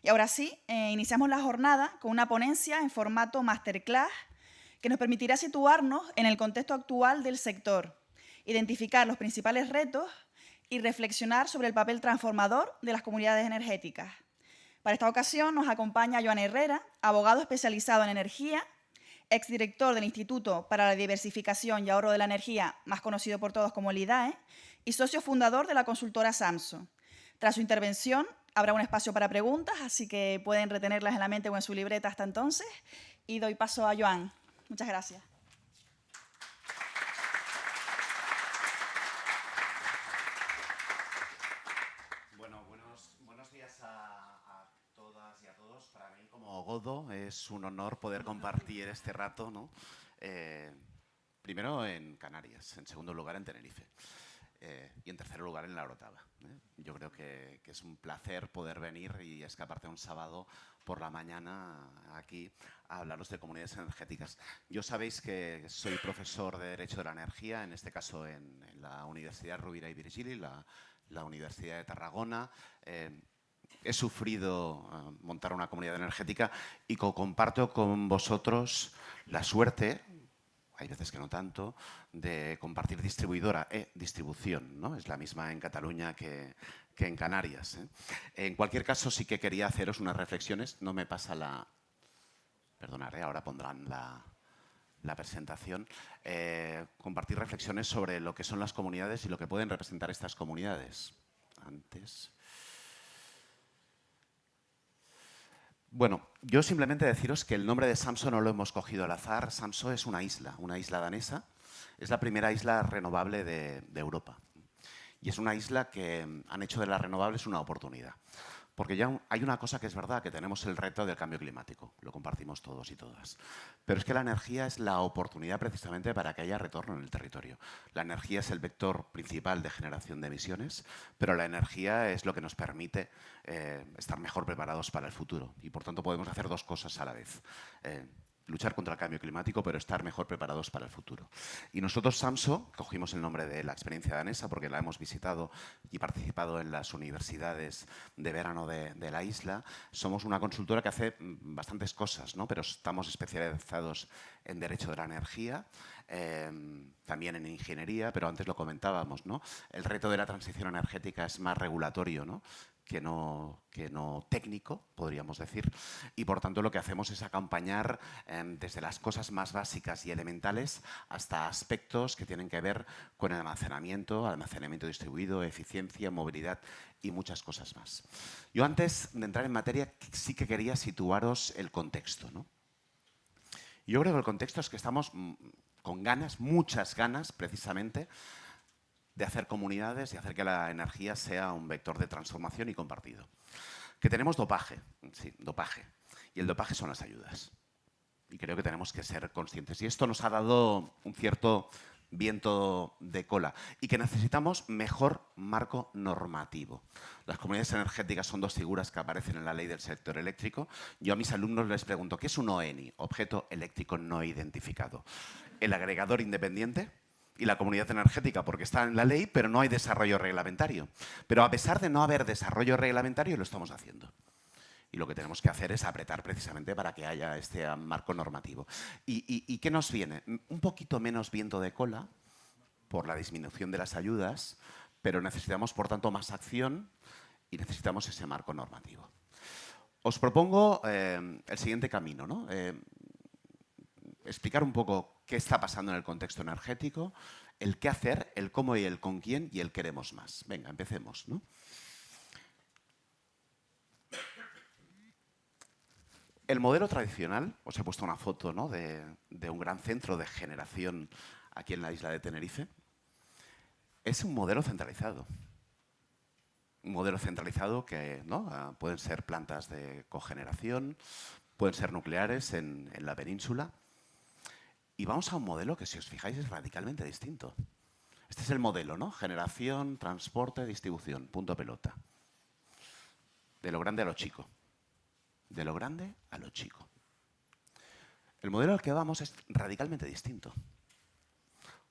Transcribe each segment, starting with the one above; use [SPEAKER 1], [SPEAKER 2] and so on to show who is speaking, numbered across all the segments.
[SPEAKER 1] Y ahora sí, iniciamos la jornada con una ponencia en formato masterclass que nos permitirá situarnos en el contexto actual del sector, identificar los principales retos y reflexionar sobre el papel transformador de las comunidades energéticas. Para esta ocasión nos acompaña Joan Herrera, abogado especializado en energía, exdirector del Instituto para la Diversificación y Ahorro de la Energía, más conocido por todos como el IDAE, y socio fundador de la consultora Samso. Tras su intervención habrá un espacio para preguntas, así que pueden retenerlas en la mente o en su libreta hasta entonces. Y doy paso a Joan. Muchas gracias.
[SPEAKER 2] Bueno, buenos días a todas y a todos. Para mí, como Godo, es un honor poder compartir este rato, ¿no? Primero en Canarias, en segundo lugar en Tenerife y en tercer lugar en La Orotava. Yo creo que es un placer poder venir y escaparte un sábado por la mañana aquí a hablaros de comunidades energéticas. Yo sabéis que soy profesor de Derecho de la Energía, en este caso en la Universidad Rovira i Virgili, la Universidad de Tarragona. He sufrido montar una comunidad energética y comparto con vosotros la suerte, hay veces que no tanto, de compartir distribuidora e distribución, ¿no? Es la misma en Cataluña que en Canarias, ¿eh? En cualquier caso, sí que quería haceros unas reflexiones. No me pasa la... Perdonad, ahora pondrán la presentación. Compartir reflexiones sobre lo que son las comunidades y lo que pueden representar estas comunidades. Antes... Bueno, yo simplemente deciros que el nombre de Samso no lo hemos cogido al azar. Samso es una isla danesa. Es la primera isla renovable de Europa. Y es una isla que han hecho de las renovables una oportunidad. Porque ya hay una cosa que es verdad, que tenemos el reto del cambio climático. Lo compartimos todos y todas. Pero es que la energía es la oportunidad precisamente para que haya retorno en el territorio. La energía es el vector principal de generación de emisiones, pero la energía es lo que nos permite estar mejor preparados para el futuro. Y por tanto podemos hacer dos cosas a la vez. Luchar contra el cambio climático, pero estar mejor preparados para el futuro. Y nosotros, Samso, cogimos el nombre de la experiencia danesa porque la hemos visitado y participado en las universidades de verano de la isla. Somos una consultora que hace bastantes cosas, ¿no? Pero estamos especializados en Derecho de la Energía, también en ingeniería, pero antes lo comentábamos, ¿no? El reto de la transición energética es más regulatorio, ¿no? que no técnico, podríamos decir, y por tanto lo que hacemos es acompañar desde las cosas más básicas y elementales hasta aspectos que tienen que ver con el almacenamiento distribuido, eficiencia, movilidad y muchas cosas más. Yo antes de entrar en materia sí que quería situaros el contexto, ¿no? Yo creo que el contexto es que estamos con ganas, muchas ganas precisamente, de hacer comunidades y hacer que la energía sea un vector de transformación y compartido. Que tenemos dopaje, sí, dopaje. Y el dopaje son las ayudas. Y creo que tenemos que ser conscientes. Y esto nos ha dado un cierto viento de cola. Y que necesitamos mejor marco normativo. Las comunidades energéticas son dos figuras que aparecen en la ley del sector eléctrico. Yo a mis alumnos les pregunto, ¿qué es un OENI? Objeto eléctrico no identificado. El agregador independiente y la comunidad energética, porque está en la ley, pero no hay desarrollo reglamentario. Pero a pesar de no haber desarrollo reglamentario, lo estamos haciendo. Y lo que tenemos que hacer es apretar precisamente para que haya este marco normativo. ¿Y qué nos viene? Un poquito menos viento de cola por la disminución de las ayudas, pero necesitamos, por tanto, más acción y necesitamos ese marco normativo. Os propongo el siguiente camino, ¿no? Explicar un poco qué está pasando en el contexto energético, el qué hacer, el cómo y el con quién y el queremos más. Venga, empecemos, ¿no? El modelo tradicional, os he puesto una foto, ¿no? de un gran centro de generación aquí en la isla de Tenerife, es un modelo centralizado. Un modelo centralizado que, ¿no? Pueden ser plantas de cogeneración, pueden ser nucleares en la península. Y vamos a un modelo que, si os fijáis, es radicalmente distinto. Este es el modelo, ¿no? Generación, transporte, distribución, punto pelota. De lo grande a lo chico. De lo grande a lo chico. El modelo al que vamos es radicalmente distinto.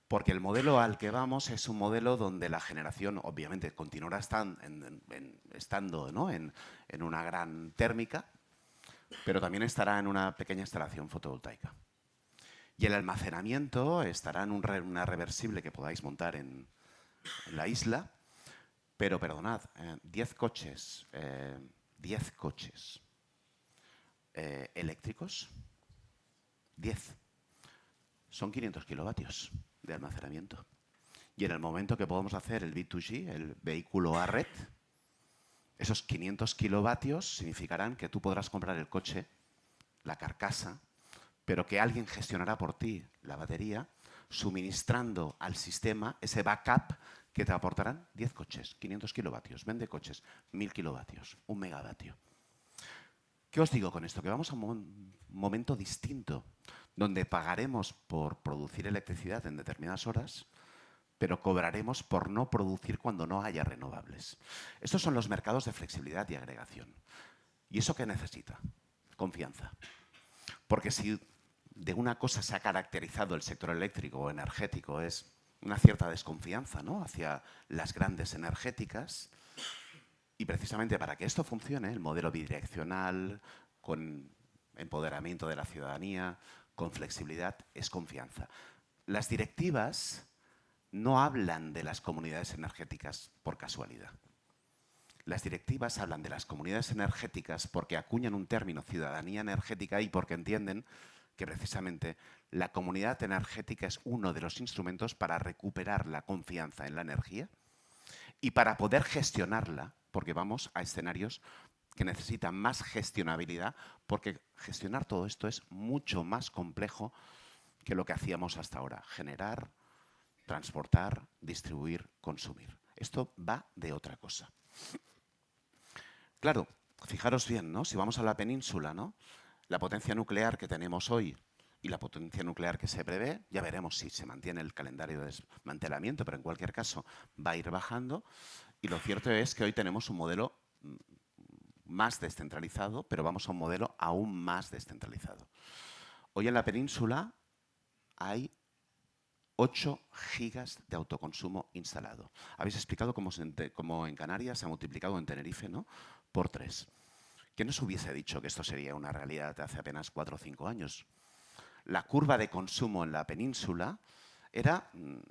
[SPEAKER 2] Porque el modelo al que vamos es un modelo donde la generación, obviamente, continuará estando, ¿no?, en una gran térmica, pero también estará en una pequeña instalación fotovoltaica. Y el almacenamiento estará en una reversible que podáis montar en la isla, pero perdonad, 10 coches, 10 coches eléctricos, 10, son 500 kilovatios de almacenamiento. Y en el momento que podamos hacer el V2G, el vehículo a red, esos 500 kilovatios significarán que tú podrás comprar el coche, la carcasa, pero que alguien gestionará por ti la batería, suministrando al sistema ese backup que te aportarán 10 coches, 500 kilovatios, 20 coches, 1000 kilovatios, 1 megavatio. ¿Qué os digo con esto? Que vamos a un momento distinto, donde pagaremos por producir electricidad en determinadas horas, pero cobraremos por no producir cuando no haya renovables. Estos son los mercados de flexibilidad y agregación. ¿Y eso qué necesita? Confianza. Porque si de una cosa se ha caracterizado el sector eléctrico o energético es una cierta desconfianza, ¿no?, hacia las grandes energéticas, y precisamente para que esto funcione, el modelo bidireccional, con empoderamiento de la ciudadanía, con flexibilidad, es confianza. Las directivas no hablan de las comunidades energéticas por casualidad. Las directivas hablan de las comunidades energéticas porque acuñan un término ciudadanía energética y porque entienden que precisamente la comunidad energética es uno de los instrumentos para recuperar la confianza en la energía y para poder gestionarla, porque vamos a escenarios que necesitan más gestionabilidad, porque gestionar todo esto es mucho más complejo que lo que hacíamos hasta ahora. Generar, transportar, distribuir, consumir. Esto va de otra cosa. Claro, fijaros bien, ¿no? Si vamos a la península, ¿no?, la potencia nuclear que tenemos hoy y la potencia nuclear que se prevé, ya veremos si se mantiene el calendario de desmantelamiento, pero en cualquier caso va a ir bajando. Y lo cierto es que hoy tenemos un modelo más descentralizado, pero vamos a un modelo aún más descentralizado. Hoy en la península hay 8 gigas de autoconsumo instalado. Habéis explicado cómo en Canarias se ha multiplicado, en Tenerife, ¿no?, por 3. ¿Quién nos hubiese dicho que esto sería una realidad hace apenas 4 o 5 años? La curva de consumo en la península era no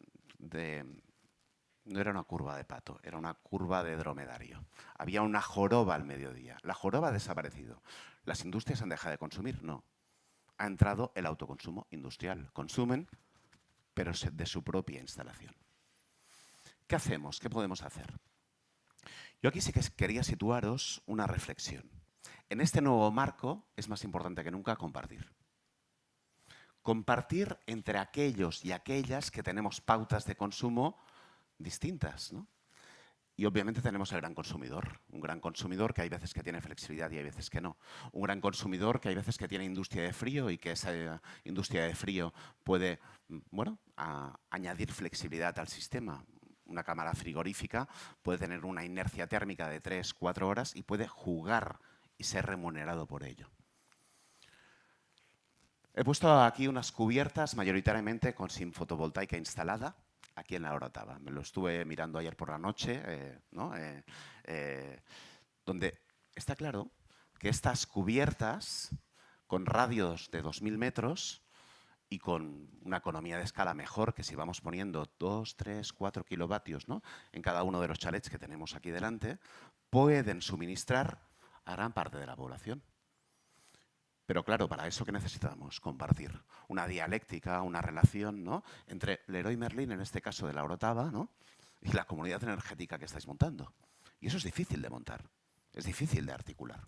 [SPEAKER 2] era una curva de pato, era una curva de dromedario. Había una joroba al mediodía. La joroba ha desaparecido. ¿Las industrias han dejado de consumir? No. Ha entrado el autoconsumo industrial. Consumen, pero de su propia instalación. ¿Qué hacemos? ¿Qué podemos hacer? Yo aquí sí que quería situaros una reflexión. En este nuevo marco es más importante que nunca compartir. Compartir entre aquellos y aquellas que tenemos pautas de consumo distintas, ¿no? Y obviamente tenemos el gran consumidor, un gran consumidor que hay veces que tiene flexibilidad y hay veces que no. Un gran consumidor que hay veces que tiene industria de frío y que esa industria de frío puede, bueno, añadir flexibilidad al sistema. Una cámara frigorífica puede tener una inercia térmica de 3-4 horas y puede jugar y ser remunerado por ello. He puesto aquí unas cubiertas mayoritariamente sin fotovoltaica instalada, aquí en la Orotava. Me lo estuve mirando ayer por la noche, ¿no?, donde está claro que estas cubiertas, con radios de 2000 metros y con una economía de escala mejor que si vamos poniendo 2, 3, 4 kilovatios, ¿no?, en cada uno de los chalets que tenemos aquí delante, pueden suministrar a gran parte de la población. Pero claro, para eso, ¿qué necesitamos? Compartir una dialéctica, una relación, ¿no?, entre Leroy Merlin, en este caso de la Orotava, ¿no?, y la comunidad energética que estáis montando. Y eso es difícil de montar, es difícil de articular.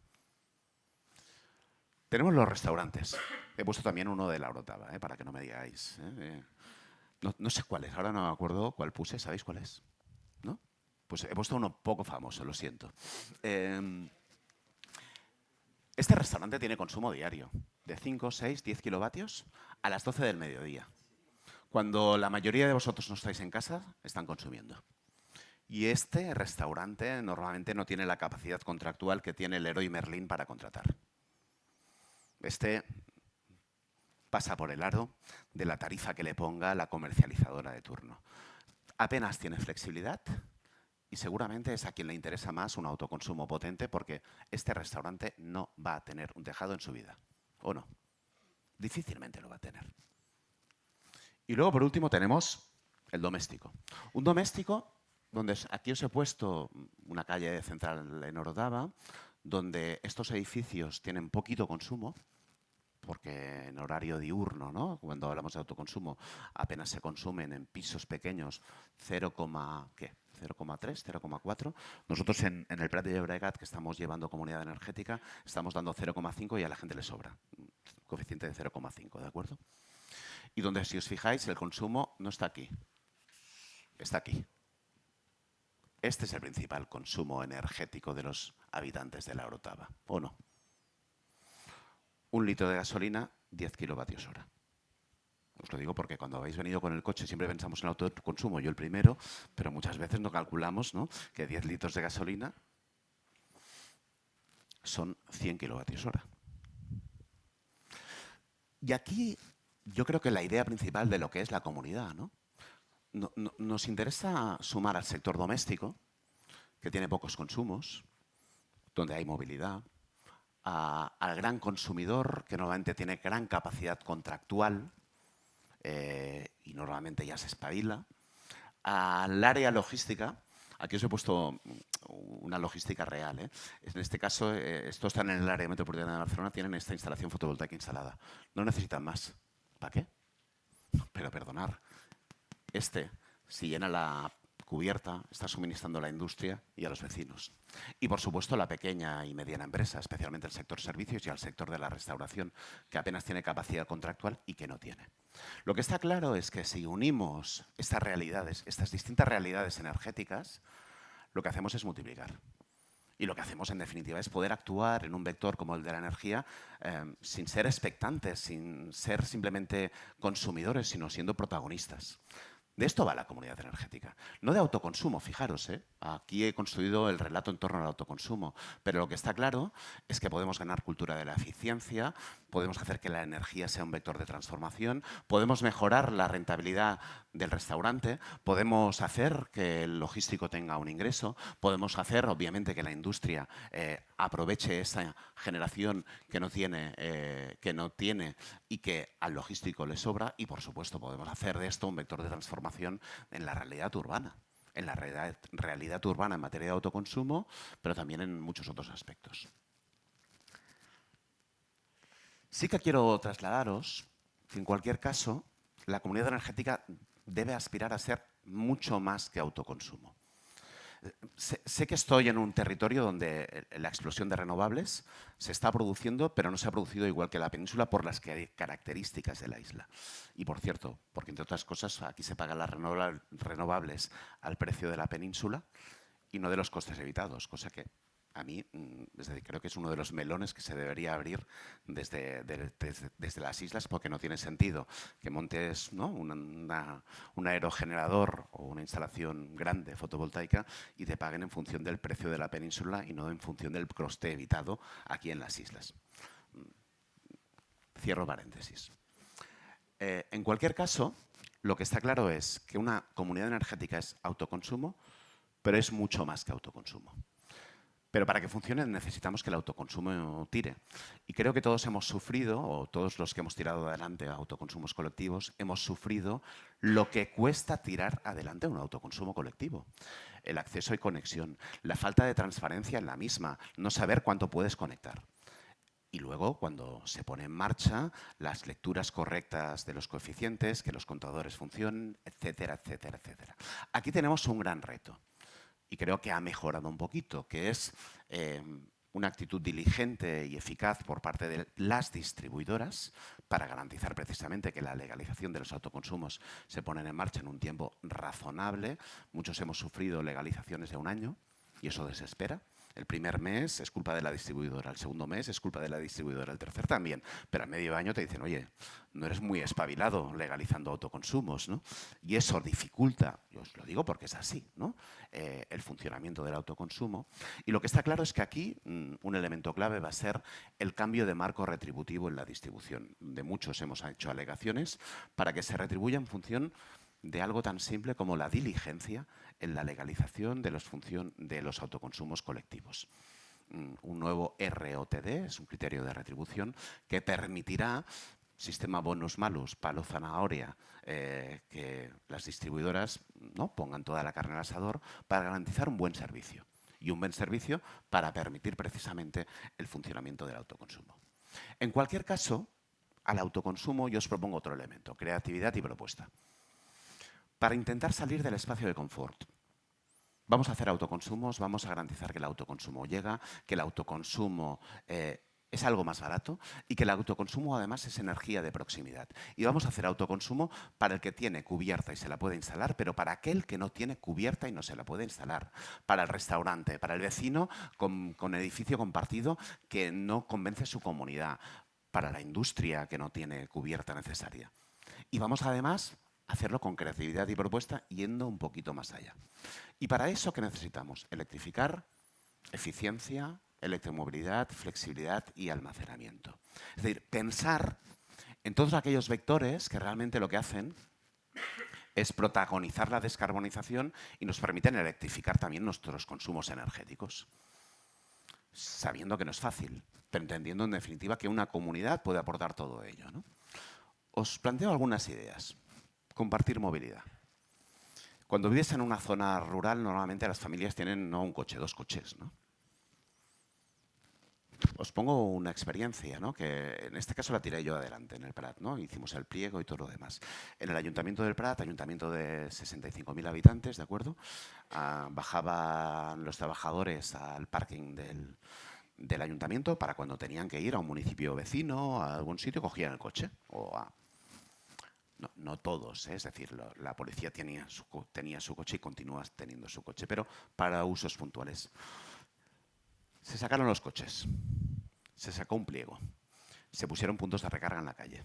[SPEAKER 2] Tenemos los restaurantes. He puesto también uno de la Orotava, para que no me digáis. No sé cuál es, ahora no me acuerdo cuál puse. ¿Sabéis cuál es? ¿No? Pues he puesto uno poco famoso, lo siento. Este restaurante tiene consumo diario de 5, 6, 10 kilovatios a las 12 del mediodía. Cuando la mayoría de vosotros no estáis en casa, están consumiendo. Y este restaurante normalmente no tiene la capacidad contractual que tiene Leroy Merlin para contratar. Este pasa por el aro de la tarifa que le ponga la comercializadora de turno. Apenas tiene flexibilidad y seguramente es a quien le interesa más un autoconsumo potente porque este restaurante no va a tener un tejado en su vida. ¿O no? Difícilmente lo va a tener. Y luego, por último, tenemos el doméstico. Un doméstico donde aquí os he puesto una calle central en Orotava, donde estos edificios tienen poquito consumo, porque en horario diurno, ¿no? Cuando hablamos de autoconsumo, apenas se consumen en pisos pequeños 0,3, 0,4. Nosotros en el Prat de Llobregat, que estamos llevando comunidad energética, estamos dando 0,5 y a la gente le sobra. Coeficiente de 0,5, ¿de acuerdo? Y donde, si os fijáis, el consumo no está aquí, está aquí. Este es el principal consumo energético de los habitantes de la Orotava, ¿o no? 1 litro de gasolina, 10 kilovatios hora. Os lo digo porque cuando habéis venido con el coche siempre pensamos en el autoconsumo, yo el primero, pero muchas veces no calculamos, ¿no?, que 10 litros de gasolina son 100 kilovatios hora. Y aquí yo creo que la idea principal de lo que es la comunidad, ¿no? Nos interesa sumar al sector doméstico, que tiene pocos consumos, donde hay movilidad, al gran consumidor, que normalmente tiene gran capacidad contractual y normalmente ya se espabila, al área logística. Aquí os he puesto una logística real, ¿eh? En este caso, estos están en el área metropolitana de Barcelona, tienen esta instalación fotovoltaica instalada. No necesitan más. ¿Para qué? Pero perdonar, si llena la cubierta, está suministrando a la industria y a los vecinos. Y, por supuesto, la pequeña y mediana empresa, especialmente el sector servicios y el sector de la restauración, que apenas tiene capacidad contractual y que no tiene. Lo que está claro es que si unimos estas realidades, estas distintas realidades energéticas, lo que hacemos es multiplicar. Y lo que hacemos, en definitiva, es poder actuar en un vector como el de la energía sin ser expectantes, sin ser simplemente consumidores, sino siendo protagonistas. De esto va la comunidad energética. No de autoconsumo, fijaros, ¿eh? Aquí he construido el relato en torno al autoconsumo, pero lo que está claro es que podemos ganar cultura de la eficiencia, podemos hacer que la energía sea un vector de transformación, podemos mejorar la rentabilidad del restaurante, podemos hacer que el logístico tenga un ingreso, podemos hacer, obviamente, que la industria aproveche esa generación que no tiene y que al logístico le sobra, y, por supuesto, podemos hacer de esto un vector de transformación en la realidad urbana, en la realidad urbana en materia de autoconsumo, pero también en muchos otros aspectos. Sí que quiero trasladaros que, en cualquier caso, la comunidad energética debe aspirar a ser mucho más que autoconsumo. Sé que estoy en un territorio donde la explosión de renovables se está produciendo, pero no se ha producido igual que la península por las características de la isla. Y, por cierto, porque, entre otras cosas, aquí se pagan las renovables al precio de la península y no de los costes evitados, cosa que a mí creo que es uno de los melones que se debería abrir desde las islas, porque no tiene sentido que montes, ¿no?, un aerogenerador o una instalación grande fotovoltaica y te paguen en función del precio de la península y no en función del coste evitado aquí en las islas. Cierro paréntesis. En cualquier caso, lo que está claro es que una comunidad energética es autoconsumo, pero es mucho más que autoconsumo. Pero para que funcione necesitamos que el autoconsumo tire. Y creo que todos hemos sufrido, o todos los que hemos tirado adelante autoconsumos colectivos, hemos sufrido lo que cuesta tirar adelante un autoconsumo colectivo. El acceso y conexión, la falta de transparencia en la misma, no saber cuánto puedes conectar. Y luego, cuando se pone en marcha, las lecturas correctas de los coeficientes, que los contadores funcionen, etcétera, etcétera, etcétera. Aquí tenemos un gran reto. Y creo que ha mejorado un poquito, que es una actitud diligente y eficaz por parte de las distribuidoras para garantizar precisamente que la legalización de los autoconsumos se ponen en marcha en un tiempo razonable. Muchos hemos sufrido legalizaciones de 1 año y eso desespera. El primer mes es culpa de la distribuidora, el segundo mes es culpa de la distribuidora, el tercer también. Pero al medio año te dicen, oye, no eres muy espabilado legalizando autoconsumos, ¿no? Y eso dificulta, yo os lo digo porque es así, ¿no? El funcionamiento del autoconsumo. Y lo que está claro es que aquí un elemento clave va a ser el cambio de marco retributivo en la distribución. De muchos hemos hecho alegaciones para que se retribuya en función de algo tan simple como la diligencia en la legalización de los autoconsumos colectivos. Un nuevo ROTD es un criterio de retribución que permitirá, sistema bonus-malus, palo-zanahoria, que las distribuidoras, ¿no?, pongan toda la carne al asador para garantizar un buen servicio. Y un buen servicio para permitir precisamente el funcionamiento del autoconsumo. En cualquier caso, al autoconsumo yo os propongo otro elemento, creatividad y propuesta. Para intentar salir del espacio de confort. Vamos a hacer autoconsumos, vamos a garantizar que el autoconsumo llega, que el autoconsumo es algo más barato y que el autoconsumo además es energía de proximidad. Y vamos a hacer autoconsumo para el que tiene cubierta y se la puede instalar, pero para aquel que no tiene cubierta y no se la puede instalar. Para el restaurante, para el vecino con edificio compartido que no convence su comunidad. Para la industria que no tiene cubierta necesaria. Y vamos además hacerlo con creatividad y propuesta yendo un poquito más allá. Y para eso, ¿qué necesitamos? Electrificar, eficiencia, electromovilidad, flexibilidad y almacenamiento. Es decir, pensar en todos aquellos vectores que realmente lo que hacen es protagonizar la descarbonización y nos permiten electrificar también nuestros consumos energéticos. Sabiendo que no es fácil, pero entendiendo en definitiva que una comunidad puede aportar todo ello, ¿no? Os planteo algunas ideas. Compartir movilidad. Cuando vives en una zona rural, normalmente las familias tienen no un coche, 2 coches, ¿no? Os pongo una experiencia, ¿no?, que en este caso la tiré yo adelante en el Prat, ¿no? Hicimos el pliego y todo lo demás. En el Ayuntamiento del Prat, ayuntamiento de 65.000 habitantes, ¿de acuerdo? Bajaban los trabajadores al parking del ayuntamiento para cuando tenían que ir a un municipio vecino, a algún sitio, cogían el coche o a... No todos, es decir, la policía tenía su coche y continúa teniendo su coche, pero para usos puntuales. Se sacaron los coches, se sacó un pliego, se pusieron puntos de recarga en la calle.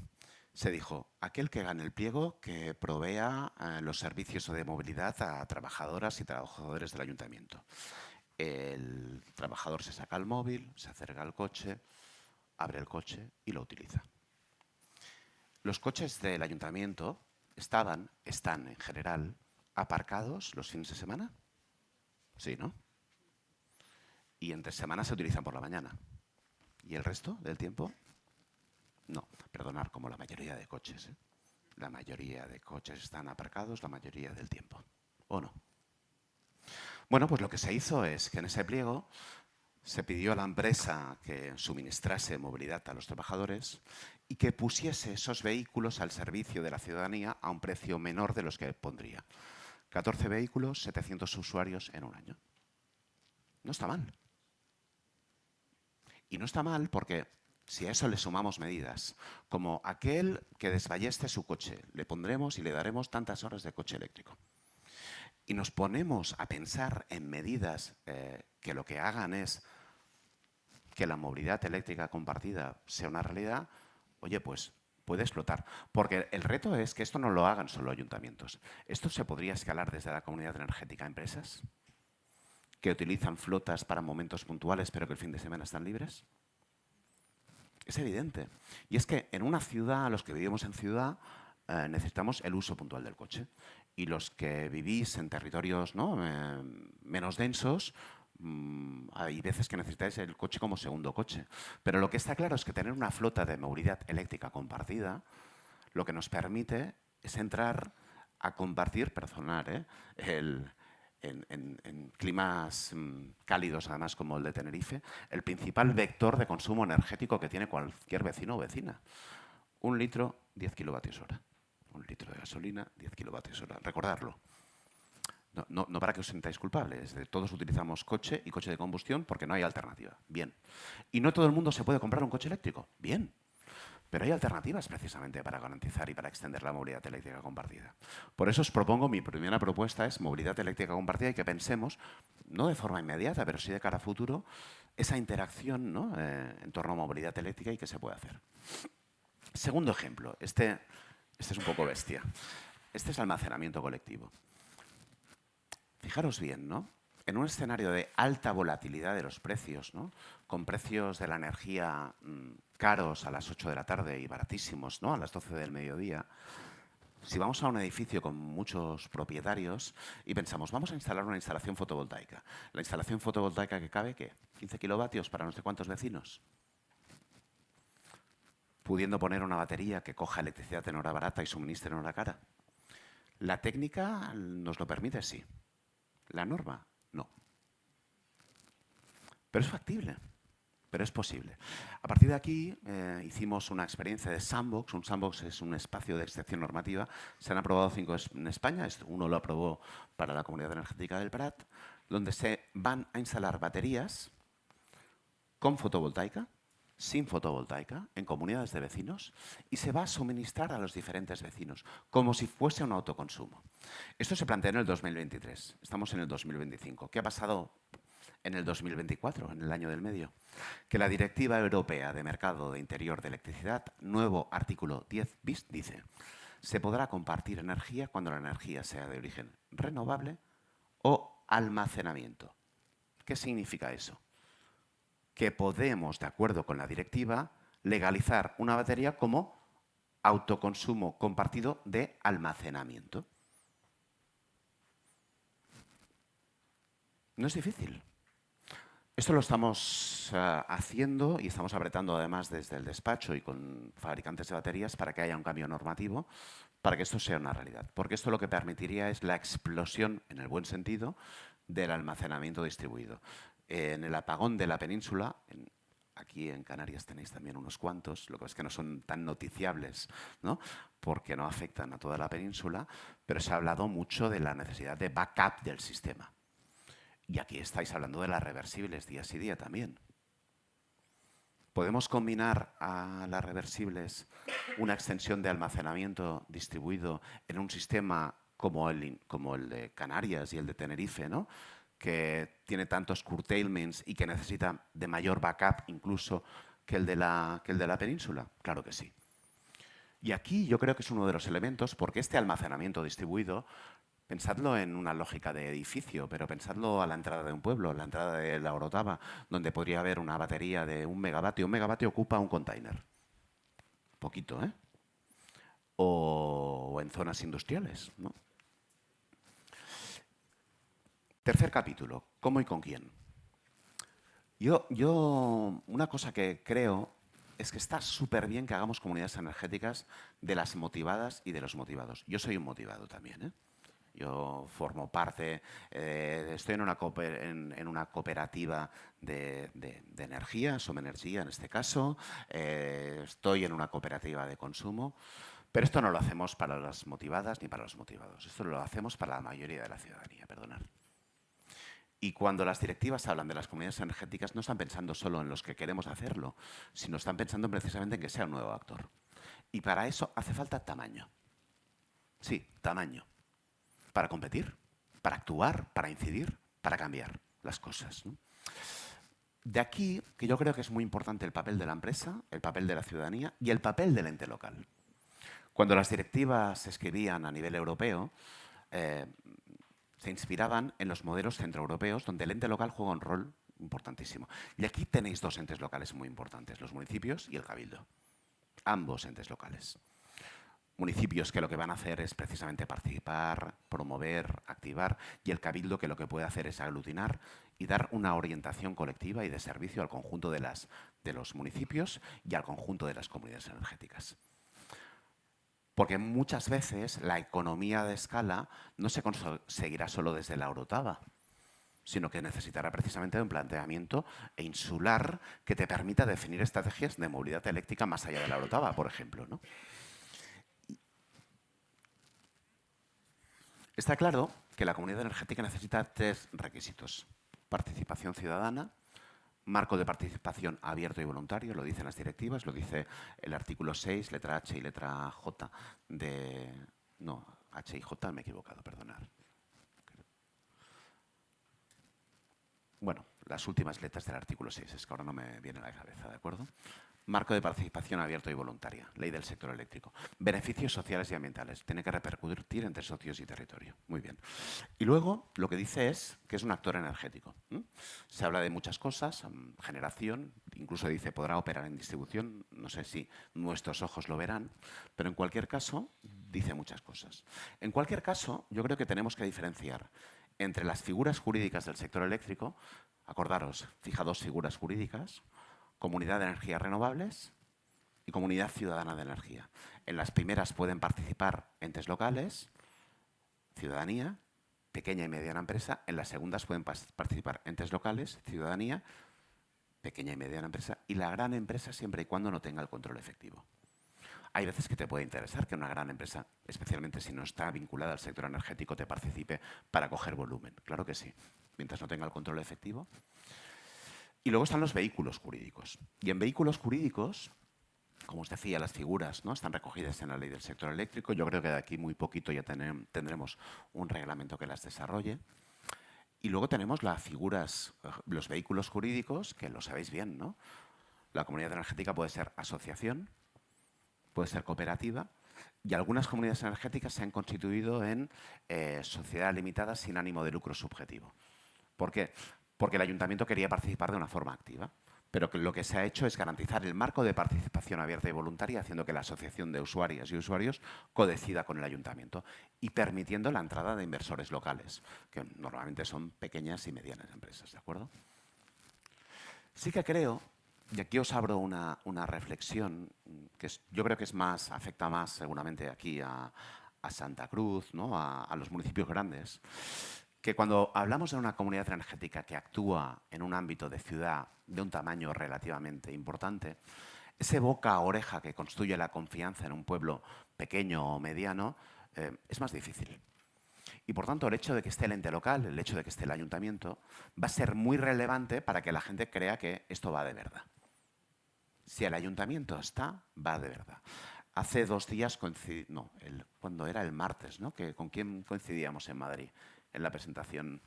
[SPEAKER 2] Se dijo, aquel que gane el pliego que provea los servicios de movilidad a trabajadoras y trabajadores del ayuntamiento. El trabajador se saca el móvil, se acerca al coche, abre el coche y lo utiliza. Los coches del ayuntamiento están en general aparcados los fines de semana. Sí, ¿no? Y entre semanas se utilizan por la mañana. ¿Y el resto del tiempo? No, perdonad, como la mayoría de coches, ¿eh? La mayoría de coches están aparcados la mayoría del tiempo. ¿O no? Bueno, pues lo que se hizo es que en ese pliego se pidió a la empresa que suministrase movilidad a los trabajadores y que pusiese esos vehículos al servicio de la ciudadanía a un precio menor de los que pondría. 14 vehículos, 700 usuarios en un año. No está mal. Y no está mal porque si a eso le sumamos medidas, como aquel que desballeste su coche, le pondremos y le daremos tantas horas de coche eléctrico. Y nos ponemos a pensar en medidas que lo que hagan es que la movilidad eléctrica compartida sea una realidad, oye, pues puede explotar. Porque el reto es que esto no lo hagan solo ayuntamientos. Esto se podría escalar desde la comunidad energética a empresas que utilizan flotas para momentos puntuales pero que el fin de semana están libres. Es evidente. Y es que en una ciudad, los que vivimos en ciudad, necesitamos el uso puntual del coche. Y los que vivís en territorios, ¿no?, menos densos, hay veces que necesitáis el coche como segundo coche. Pero lo que está claro es que tener una flota de movilidad eléctrica compartida lo que nos permite es entrar a compartir, en climas cálidos, además, como el de Tenerife, el principal vector de consumo energético que tiene cualquier vecino o vecina. 1 litro, 10 kilovatios hora. 1 litro de gasolina, 10 kilovatios hora. Recordarlo. No para que os sintáis culpables. Todos utilizamos coche y coche de combustión porque no hay alternativa. Bien. Y no todo el mundo se puede comprar un coche eléctrico. Bien. Pero hay alternativas precisamente para garantizar y para extender la movilidad eléctrica compartida. Por eso os propongo, mi primera propuesta es movilidad eléctrica compartida y que pensemos, no de forma inmediata, pero sí de cara a futuro, esa interacción, ¿no? En torno a movilidad eléctrica y qué se puede hacer. Segundo ejemplo, este es un poco bestia. Este es almacenamiento colectivo. Fijaros bien, ¿no? En un escenario de alta volatilidad de los precios, ¿no? Con precios de la energía caros a las 8 de la tarde y baratísimos, ¿no? A las 12 del mediodía, si vamos a un edificio con muchos propietarios y pensamos, vamos a instalar una instalación fotovoltaica. La instalación fotovoltaica que cabe, ¿qué? 15 kilovatios para no sé cuántos vecinos. Pudiendo poner una batería que coja electricidad en hora barata y suministre en hora cara. La técnica nos lo permite, sí. La norma, no. Pero es factible, pero es posible. A partir de aquí hicimos una experiencia de sandbox. Un sandbox es un espacio de excepción normativa. Se han aprobado 5 en España. Uno lo aprobó para la Comunidad Energética del Prat, donde se van a instalar baterías con fotovoltaica, sin fotovoltaica, en comunidades de vecinos, y se va a suministrar a los diferentes vecinos, como si fuese un autoconsumo. Esto se planteó en el 2023, estamos en el 2025. ¿Qué ha pasado en el 2024, en el año del medio? Que la Directiva Europea de Mercado de Interior de Electricidad, nuevo artículo 10 bis, dice: se podrá compartir energía cuando la energía sea de origen renovable o almacenamiento. ¿Qué significa eso? Que podemos, de acuerdo con la directiva, legalizar una batería como autoconsumo compartido de almacenamiento. No es difícil. Esto lo estamos haciendo y estamos apretando además desde el despacho y con fabricantes de baterías para que haya un cambio normativo, para que esto sea una realidad. Porque esto lo que permitiría es la explosión, en el buen sentido, del almacenamiento distribuido. En el apagón de la península, aquí en Canarias tenéis también unos cuantos, lo que es que no son tan noticiables, ¿no? Porque no afectan a toda la península, pero se ha hablado mucho de la necesidad de backup del sistema. Y aquí estáis hablando de las reversibles día sí día también. ¿Podemos combinar a las reversibles una extensión de almacenamiento distribuido en un sistema como el de Canarias y el de Tenerife, ¿no? Que tiene tantos curtailments y que necesita de mayor backup incluso que el de la península? Claro que sí. Y aquí yo creo que es uno de los elementos, porque este almacenamiento distribuido, pensadlo en una lógica de edificio, pero pensadlo a la entrada de un pueblo, a la entrada de la Orotava, donde podría haber una batería de 1 megavatio. 1 megavatio ocupa un container. Poquito, ¿eh? O en zonas industriales, ¿no? Tercer capítulo, ¿cómo y con quién? Yo una cosa que creo es que está súper bien que hagamos comunidades energéticas de las motivadas y de los motivados. Yo soy un motivado también, ¿eh? Yo formo parte, estoy en una cooperativa de energía, Somenergia en este caso, estoy en una cooperativa de consumo, pero esto no lo hacemos para las motivadas ni para los motivados, esto lo hacemos para la mayoría de la ciudadanía, perdonad. Y cuando las directivas hablan de las comunidades energéticas, no están pensando solo en los que queremos hacerlo, sino están pensando precisamente en que sea un nuevo actor. Y para eso hace falta tamaño. Sí, tamaño. Para competir, para actuar, para incidir, para cambiar las cosas, ¿no? De aquí que yo creo que es muy importante el papel de la empresa, el papel de la ciudadanía y el papel del ente local. Cuando las directivas se escribían a nivel europeo, se inspiraban en los modelos centroeuropeos donde el ente local juega un rol importantísimo. Y aquí tenéis dos entes locales muy importantes, los municipios y el cabildo. Ambos entes locales. Municipios que lo que van a hacer es precisamente participar, promover, activar, y el cabildo que lo que puede hacer es aglutinar y dar una orientación colectiva y de servicio al conjunto de los municipios y al conjunto de las comunidades energéticas. Porque muchas veces la economía de escala no se conseguirá solo desde la Orotava, sino que necesitará precisamente de un planteamiento insular que te permita definir estrategias de movilidad eléctrica más allá de la Orotava, por ejemplo, ¿no? Está claro que la comunidad energética necesita 3 requisitos: participación ciudadana, marco de participación abierto y voluntario, lo dicen las directivas, lo dice el artículo 6, letra H y letra J de... No, H y J me he equivocado, perdonad. Bueno, las últimas letras del artículo 6, es que ahora no me viene a la cabeza, ¿de acuerdo? Marco de participación abierto y voluntaria, ley del sector eléctrico. Beneficios sociales y ambientales, tiene que repercutir entre socios y territorio. Muy bien. Y luego lo que dice es que es un actor energético. Se habla de muchas cosas, generación, incluso dice podrá operar en distribución, no sé si nuestros ojos lo verán, pero en cualquier caso dice muchas cosas. En cualquier caso, yo creo que tenemos que diferenciar entre las figuras jurídicas del sector eléctrico, acordaros, fija dos figuras jurídicas, Comunidad de Energías Renovables y Comunidad Ciudadana de Energía. En las primeras pueden participar entes locales, ciudadanía, pequeña y mediana empresa. En las segundas pueden participar entes locales, ciudadanía, pequeña y mediana empresa y la gran empresa siempre y cuando no tenga el control efectivo. Hay veces que te puede interesar que una gran empresa, especialmente si no está vinculada al sector energético, te participe para coger volumen. Claro que sí, mientras no tenga el control efectivo. Y luego están los vehículos jurídicos. Y en vehículos jurídicos, como os decía, las figuras, ¿no?, están recogidas en la ley del sector eléctrico. Yo creo que de aquí muy poquito ya tendremos un reglamento que las desarrolle. Y luego tenemos las figuras, los vehículos jurídicos, que lo sabéis bien, ¿no? La comunidad energética puede ser asociación, puede ser cooperativa, y algunas comunidades energéticas se han constituido en sociedad limitada sin ánimo de lucro subjetivo. ¿Por qué? Porque el ayuntamiento quería participar de una forma activa, pero que lo que se ha hecho es garantizar el marco de participación abierta y voluntaria, haciendo que la asociación de usuarias y usuarios codecida con el ayuntamiento y permitiendo la entrada de inversores locales, que normalmente son pequeñas y medianas empresas, ¿de acuerdo? Sí que creo, y aquí os abro una reflexión, que yo creo que afecta más seguramente aquí a Santa Cruz, ¿no?, a los municipios grandes, que cuando hablamos de una comunidad energética que actúa en un ámbito de ciudad de un tamaño relativamente importante, ese boca a oreja que construye la confianza en un pueblo pequeño o mediano es más difícil. Y por tanto, el hecho de que esté el ente local, el hecho de que esté el ayuntamiento, va a ser muy relevante para que la gente crea que esto va de verdad. Si el ayuntamiento está, va de verdad. Hace 2 días cuando era el martes, ¿no?, ¿con quién coincidíamos en Madrid? En la presentación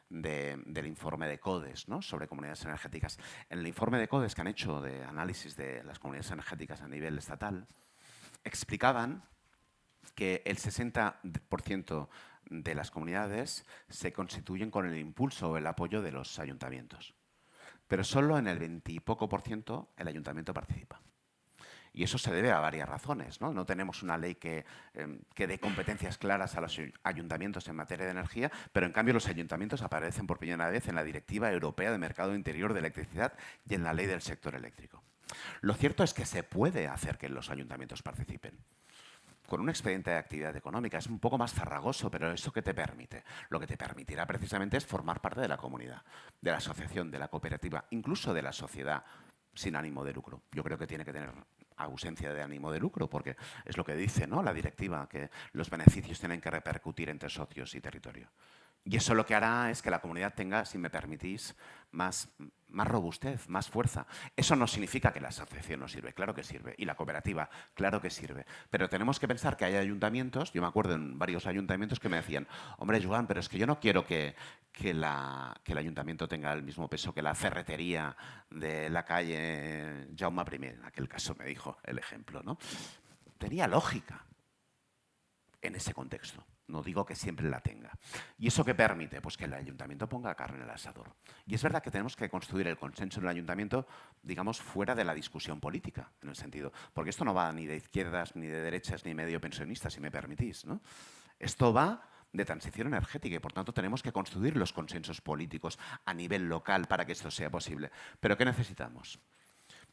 [SPEAKER 2] del informe de CODES, ¿no?, sobre comunidades energéticas. En el informe de CODES que han hecho de análisis de las comunidades energéticas a nivel estatal, explicaban que el 60% de las comunidades se constituyen con el impulso o el apoyo de los ayuntamientos. Pero solo en el 20 y poco % el ayuntamiento participa. Y eso se debe a varias razones, ¿no? No tenemos una ley que dé competencias claras a los ayuntamientos en materia de energía, pero en cambio los ayuntamientos aparecen por primera vez en la Directiva Europea de Mercado Interior de Electricidad y en la Ley del Sector Eléctrico. Lo cierto es que se puede hacer que los ayuntamientos participen. Con un expediente de actividad económica es un poco más farragoso, pero ¿eso qué te permite? Lo que te permitirá precisamente es formar parte de la comunidad, de la asociación, de la cooperativa, incluso de la sociedad sin ánimo de lucro. Yo creo que tiene que tener ausencia de ánimo de lucro, porque es lo que dice, ¿no?, la directiva, que los beneficios tienen que repercutir entre socios y territorio. Y eso lo que hará es que la comunidad tenga, si me permitís, más robustez, más fuerza. Eso no significa que la asociación no sirve, claro que sirve, y la cooperativa, claro que sirve. Pero tenemos que pensar que hay ayuntamientos, yo me acuerdo en varios ayuntamientos que me decían, hombre, Joan, pero es que yo no quiero que el ayuntamiento tenga el mismo peso que la ferretería de la calle Jaume I, en aquel caso me dijo el ejemplo, ¿no? Tenía lógica en ese contexto. No digo que siempre la tenga. ¿Y eso qué permite? Pues que el ayuntamiento ponga carne en el asador. Y es verdad que tenemos que construir el consenso en el ayuntamiento, digamos, fuera de la discusión política, en el sentido, porque esto no va ni de izquierdas, ni de derechas, ni medio pensionistas, si me permitís, ¿no? Esto va de transición energética y, por tanto, tenemos que construir los consensos políticos a nivel local para que esto sea posible. ¿Pero qué necesitamos?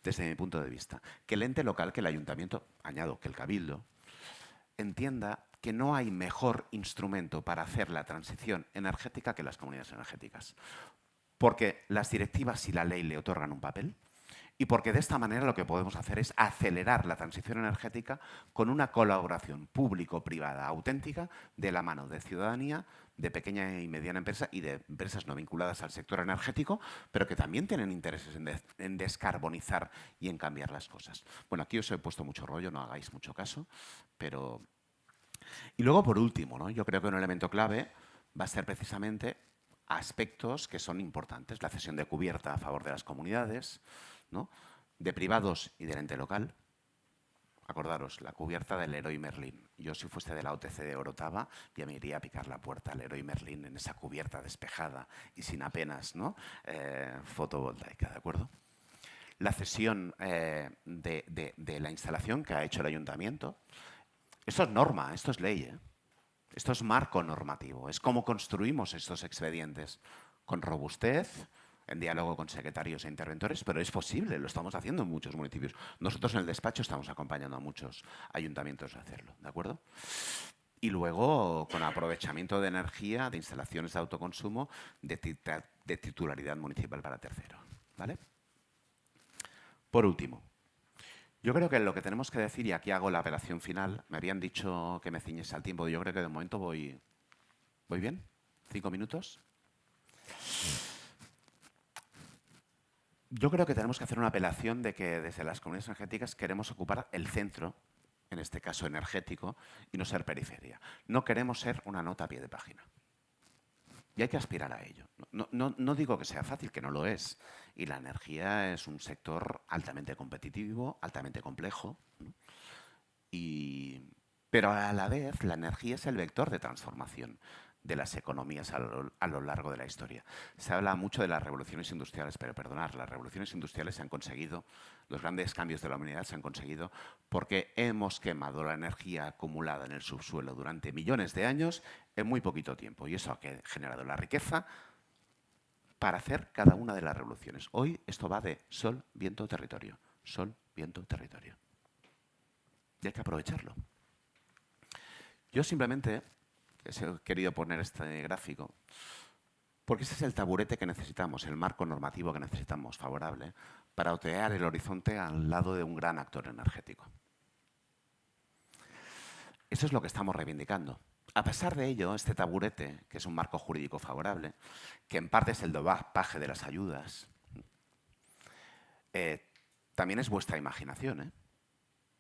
[SPEAKER 2] Desde mi punto de vista, que el ente local, que el ayuntamiento, añado que el cabildo, entienda que no hay mejor instrumento para hacer la transición energética que las comunidades energéticas. Porque las directivas y la ley le otorgan un papel, Y porque de esta manera lo que podemos hacer es acelerar la transición energética con una colaboración público-privada auténtica de la mano de ciudadanía, de pequeña y mediana empresa y de empresas no vinculadas al sector energético, pero que también tienen intereses en descarbonizar y en cambiar las cosas. Bueno, aquí os he puesto mucho rollo, no hagáis mucho caso, pero... Y luego, por último, ¿no? Yo creo que un elemento clave va a ser precisamente aspectos que son importantes. La cesión de cubierta a favor de las comunidades, ¿no? De privados y del ente local. Acordaros, la cubierta del Leroy Merlin. Yo, si fuese de la OTC de Orotava, ya me iría a picar la puerta al Leroy Merlin en esa cubierta despejada y sin apenas, ¿no? Fotovoltaica, ¿de acuerdo? La cesión de la instalación que ha hecho el ayuntamiento. Esto es norma, esto es ley, ¿eh? Esto es marco normativo, es cómo construimos estos expedientes, con robustez, en diálogo con secretarios e interventores, pero es posible, lo estamos haciendo en muchos municipios. Nosotros en el despacho estamos acompañando a muchos ayuntamientos a hacerlo, ¿de acuerdo? Y luego, con aprovechamiento de energía, de instalaciones de autoconsumo, de titularidad municipal para terceros, ¿vale? Por último, yo creo que lo que tenemos que decir, y aquí hago la apelación final, me habían dicho que me ciñese al tiempo, yo creo que de momento voy bien, 5 minutos. Yo creo que tenemos que hacer una apelación de que desde las comunidades energéticas queremos ocupar el centro, en este caso energético, y no ser periferia. No queremos ser una nota a pie de página. Y hay que aspirar a ello. No digo que sea fácil, que no lo es. Y la energía es un sector altamente competitivo, altamente complejo, ¿no? Pero a la vez la energía es el vector de transformación de las economías a lo largo de la historia. Se habla mucho de las revoluciones industriales, pero perdonad, las revoluciones industriales se han conseguido, los grandes cambios de la humanidad se han conseguido porque hemos quemado la energía acumulada en el subsuelo durante millones de años en muy poquito tiempo. Y eso ha generado la riqueza para hacer cada una de las revoluciones. Hoy esto va de sol, viento, territorio. Sol, viento, territorio. Y hay que aprovecharlo. Yo simplemente he querido poner este gráfico porque ese es el taburete que necesitamos, el marco normativo que necesitamos favorable para otear el horizonte al lado de un gran actor energético. Eso es lo que estamos reivindicando. A pesar de ello, este taburete, que es un marco jurídico favorable, que en parte es el dopaje de las ayudas, también es vuestra imaginación, ¿eh?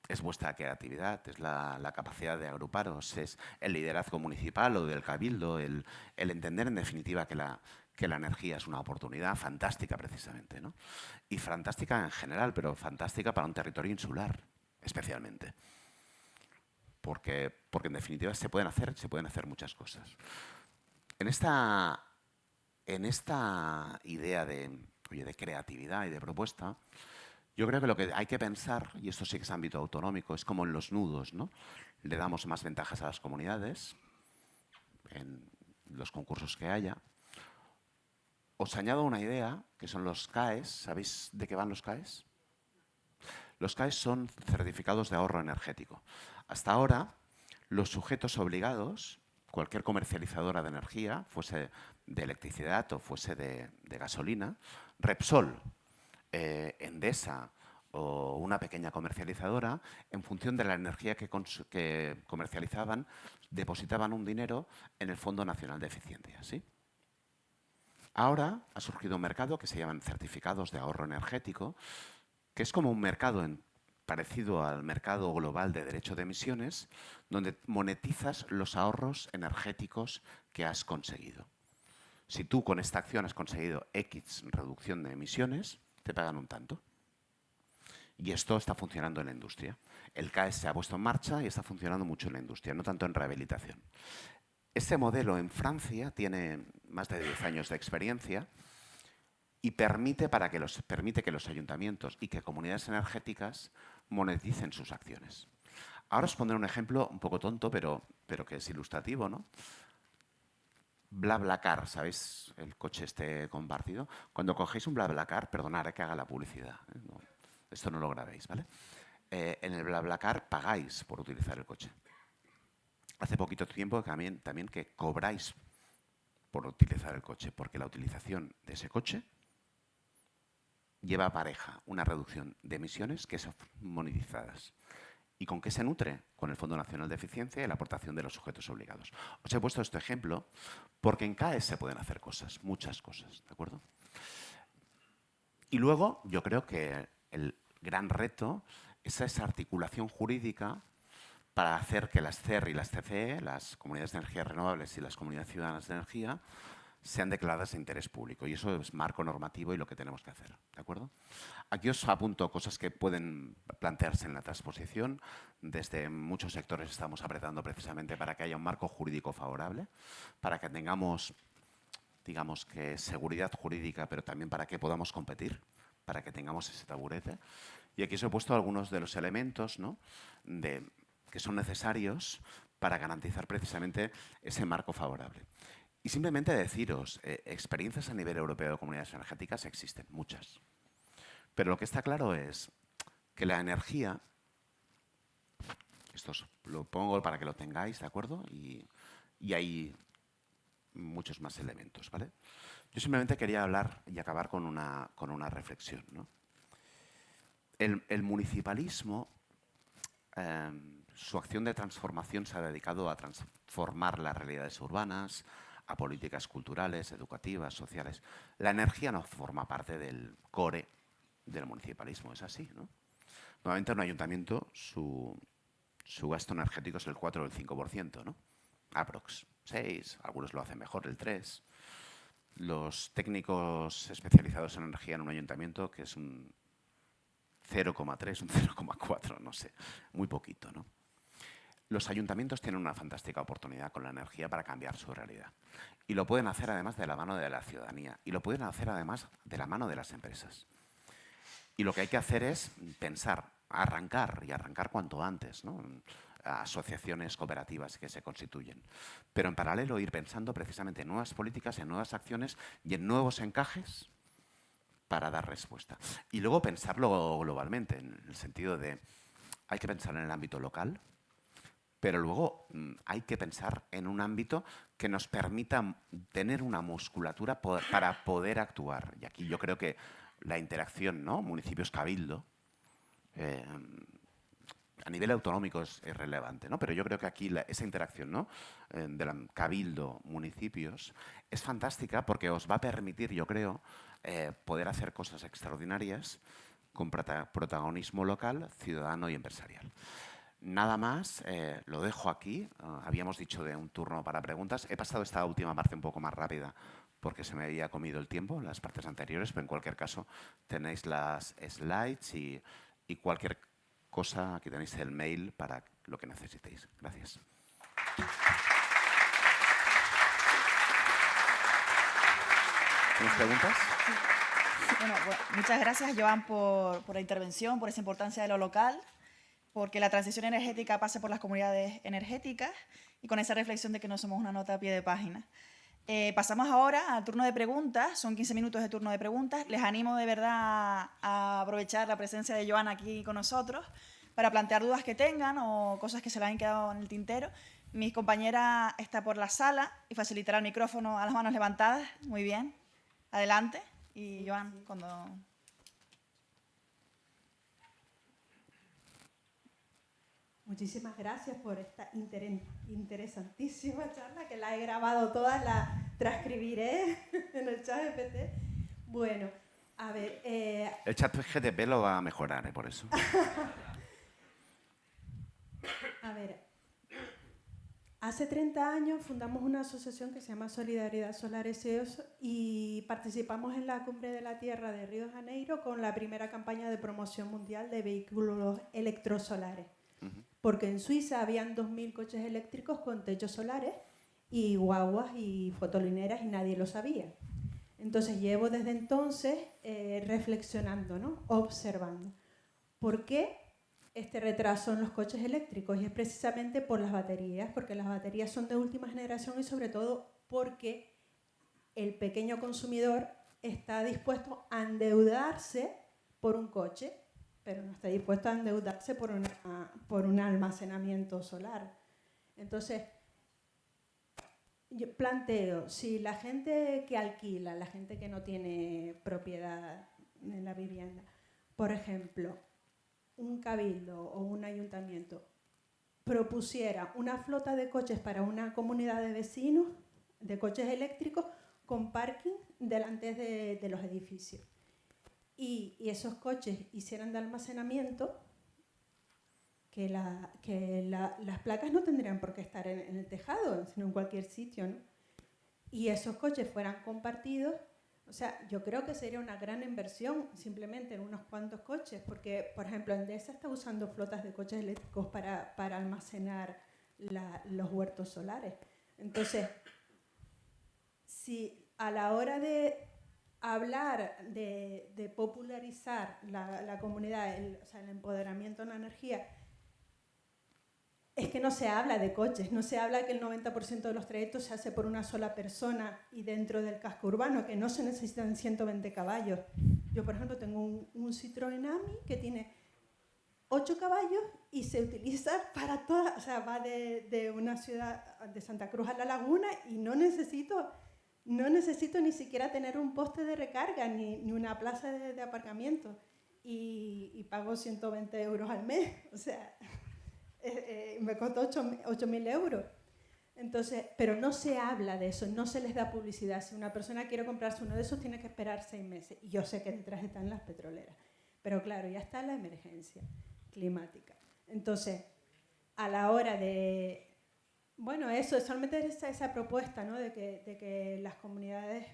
[SPEAKER 2] Es vuestra creatividad, es la capacidad de agruparos, es el liderazgo municipal o del cabildo, el entender en definitiva que la energía es una oportunidad fantástica precisamente, ¿no? Y fantástica en general, pero fantástica para un territorio insular especialmente. Porque en definitiva se pueden hacer muchas cosas. En esta idea de creatividad y de propuesta, yo creo que lo que hay que pensar, y esto sí que es ámbito autonómico, es como en los nudos, ¿no? Le damos más ventajas a las comunidades en los concursos que haya. Os añado una idea, que son los CAEs. ¿Sabéis de qué van los CAEs? Los CAEs son certificados de ahorro energético. Hasta ahora, los sujetos obligados, cualquier comercializadora de energía, fuese de electricidad o fuese de gasolina, Repsol, Endesa o una pequeña comercializadora, en función de la energía que comercializaban, depositaban un dinero en el Fondo Nacional de Eficiencia, ¿sí? Ahora ha surgido un mercado que se llaman certificados de ahorro energético, que es como un mercado parecido al mercado global de derecho de emisiones, donde monetizas los ahorros energéticos que has conseguido. Si tú con esta acción has conseguido X reducción de emisiones, te pagan un tanto. Y esto está funcionando en la industria. El CAES se ha puesto en marcha y está funcionando mucho en la industria, no tanto en rehabilitación. Este modelo en Francia tiene más de 10 años de experiencia y permite que los ayuntamientos y que comunidades energéticas moneticen sus acciones. Ahora os pondré un ejemplo un poco tonto, pero que es ilustrativo, ¿no? BlaBlaCar, ¿sabéis? El coche este compartido. Cuando cogéis un BlaBlaCar, perdonad que haga la publicidad, ¿eh? No, esto no lo grabéis, ¿vale? En el BlaBlaCar pagáis por utilizar el coche. Hace poquito tiempo también que cobráis por utilizar el coche, porque la utilización de ese coche lleva pareja una reducción de emisiones que son monetizadas. ¿Y con qué se nutre? Con el Fondo Nacional de Eficiencia y la aportación de los sujetos obligados. Os he puesto este ejemplo porque en CAES se pueden hacer cosas, muchas cosas, ¿de acuerdo? Y luego, yo creo que el gran reto es esa articulación jurídica para hacer que las CER y las CFE, las comunidades de energías renovables y las comunidades ciudadanas de energía, sean declaradas de interés público. Y eso es marco normativo y lo que tenemos que hacer, ¿de acuerdo? Aquí os apunto cosas que pueden plantearse en la transposición. Desde muchos sectores estamos apretando precisamente para que haya un marco jurídico favorable, para que tengamos, digamos que, seguridad jurídica, pero también para que podamos competir, para que tengamos ese taburete. Y aquí os he puesto algunos de los elementos, ¿no?, que son necesarios para garantizar precisamente ese marco favorable. Y simplemente deciros, experiencias a nivel europeo de comunidades energéticas existen, muchas. Pero lo que está claro es que la energía, esto os lo pongo para que lo tengáis, ¿de acuerdo? Y hay muchos más elementos, ¿vale? Yo simplemente quería hablar y acabar con una reflexión, ¿no? El municipalismo, su acción de transformación se ha dedicado a transformar las realidades urbanas, a políticas culturales, educativas, sociales. La energía no forma parte del core del municipalismo, es así, ¿no? Normalmente en un ayuntamiento su gasto energético es el 4 o el 5%, ¿no? Aprox. 6, algunos lo hacen mejor, el 3. Los técnicos especializados en energía en un ayuntamiento, que es un 0,3, un 0,4, no sé, muy poquito, ¿no? Los ayuntamientos tienen una fantástica oportunidad con la energía para cambiar su realidad. Y lo pueden hacer además de la mano de la ciudadanía. Y lo pueden hacer además de la mano de las empresas. Y lo que hay que hacer es pensar, arrancar cuanto antes, ¿no?, asociaciones cooperativas que se constituyen. Pero en paralelo ir pensando precisamente en nuevas políticas, en nuevas acciones y en nuevos encajes para dar respuesta. Y luego pensarlo globalmente, en el sentido de hay que pensar en el ámbito local, pero luego hay que pensar en un ámbito que nos permita tener una musculatura para poder actuar. Y aquí yo creo que la interacción, ¿no?, municipios-cabildo, a nivel autonómico es relevante, ¿no? Pero yo creo que aquí esa interacción, ¿no?, de la cabildo-municipios es fantástica porque os va a permitir, yo creo, poder hacer cosas extraordinarias con protagonismo local, ciudadano y empresarial. Nada más, lo dejo aquí. Habíamos dicho de un turno para preguntas. He pasado esta última parte un poco más rápida porque se me había comido el tiempo, las partes anteriores, pero en cualquier caso tenéis las slides y cualquier cosa, aquí tenéis el mail para lo que necesitéis. Gracias. ¿Tienes preguntas?
[SPEAKER 1] Bueno, muchas gracias, Joan, por la intervención, por esa importancia de lo local, porque la transición energética pasa por las comunidades energéticas y con esa reflexión de que no somos una nota a pie de página. Pasamos ahora al turno de preguntas. Son 15 minutos de turno de preguntas. Les animo de verdad a aprovechar la presencia de Joan aquí con nosotros para plantear dudas que tengan o cosas que se les han quedado en el tintero. Mi compañera está por la sala y facilitará el micrófono a las manos levantadas. Muy bien. Adelante. Y Joan, cuando...
[SPEAKER 3] Muchísimas gracias por esta interesantísima charla, que la he grabado toda, la transcribiré en el chat GPT. Bueno, a ver...
[SPEAKER 2] El chat GTP lo va a mejorar, por eso.
[SPEAKER 3] A ver, hace 30 años fundamos una asociación que se llama Solidaridad Solar S.E.O.S. y participamos en la Cumbre de la Tierra de Río de Janeiro con la primera campaña de promoción mundial de vehículos electrosolares. Porque en Suiza habían 2.000 coches eléctricos con techos solares y guaguas y fotolineras y nadie lo sabía. Entonces llevo desde entonces reflexionando, ¿no?, observando. ¿Por qué este retraso en los coches eléctricos? Y es precisamente por las baterías, porque las baterías son de última generación y sobre todo porque el pequeño consumidor está dispuesto a endeudarse por un coche, pero no está dispuesto a endeudarse por un almacenamiento solar. Entonces, yo planteo, si la gente que alquila, la gente que no tiene propiedad en la vivienda. Por ejemplo, un cabildo o un ayuntamiento propusiera una flota de coches para una comunidad de vecinos, de coches eléctricos, con parking delante de los edificios. Y esos coches hicieran de almacenamiento, que las placas no tendrían por qué estar en el tejado, sino en cualquier sitio, ¿no? Y esos coches fueran compartidos. O sea, yo creo que sería una gran inversión simplemente en unos cuantos coches, porque, por ejemplo, Endesa está usando flotas de coches eléctricos para almacenar los huertos solares. Entonces, si a la hora de hablar de popularizar la comunidad, o sea, el empoderamiento en la energía, es que no se habla de coches, no se habla que el 90% de los trayectos se hace por una sola persona y dentro del casco urbano, que no se necesitan 120 caballos. Yo, por ejemplo, tengo un Citroën Ami que tiene 8 caballos y se utiliza para toda, o sea, va de una ciudad de Santa Cruz a La Laguna y no necesito ni siquiera tener un poste de recarga ni una plaza de aparcamiento y pago 120 euros al mes, o sea, me costó 8.000 euros. Entonces, pero no se habla de eso, no se les da publicidad. Si una persona quiere comprarse uno de esos, tiene que esperar 6 meses. Y yo sé que detrás están las petroleras. Pero claro, ya está la emergencia climática. Entonces, a la hora de... Bueno, eso, solamente esa propuesta, ¿no? de que las comunidades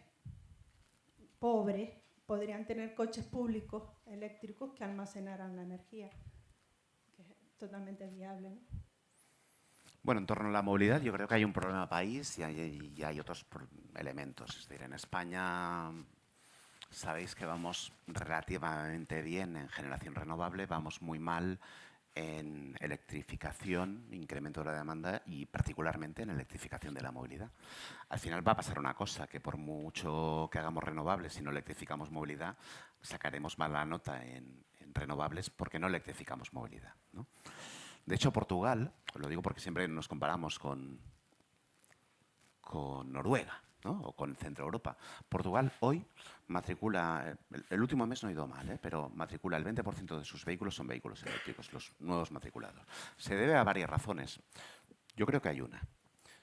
[SPEAKER 3] pobres podrían tener coches públicos eléctricos que almacenaran la energía, que es totalmente viable, ¿no?
[SPEAKER 2] Bueno, en torno a la movilidad yo creo que hay un problema país y hay otros elementos. Es decir, en España sabéis que vamos relativamente bien en generación renovable, vamos muy mal en electrificación, incremento de la demanda y particularmente en electrificación de la movilidad. Al final va a pasar una cosa, que por mucho que hagamos renovables, si no electrificamos movilidad, sacaremos mala nota en renovables porque no electrificamos movilidad, ¿no? De hecho, Portugal, lo digo porque siempre nos comparamos con Noruega, ¿no? O con Centro Europa. Portugal hoy matricula, el último mes no ha ido mal, pero matricula el 20% de sus vehículos son vehículos eléctricos, los nuevos matriculados. Se debe a varias razones. Yo creo que hay una.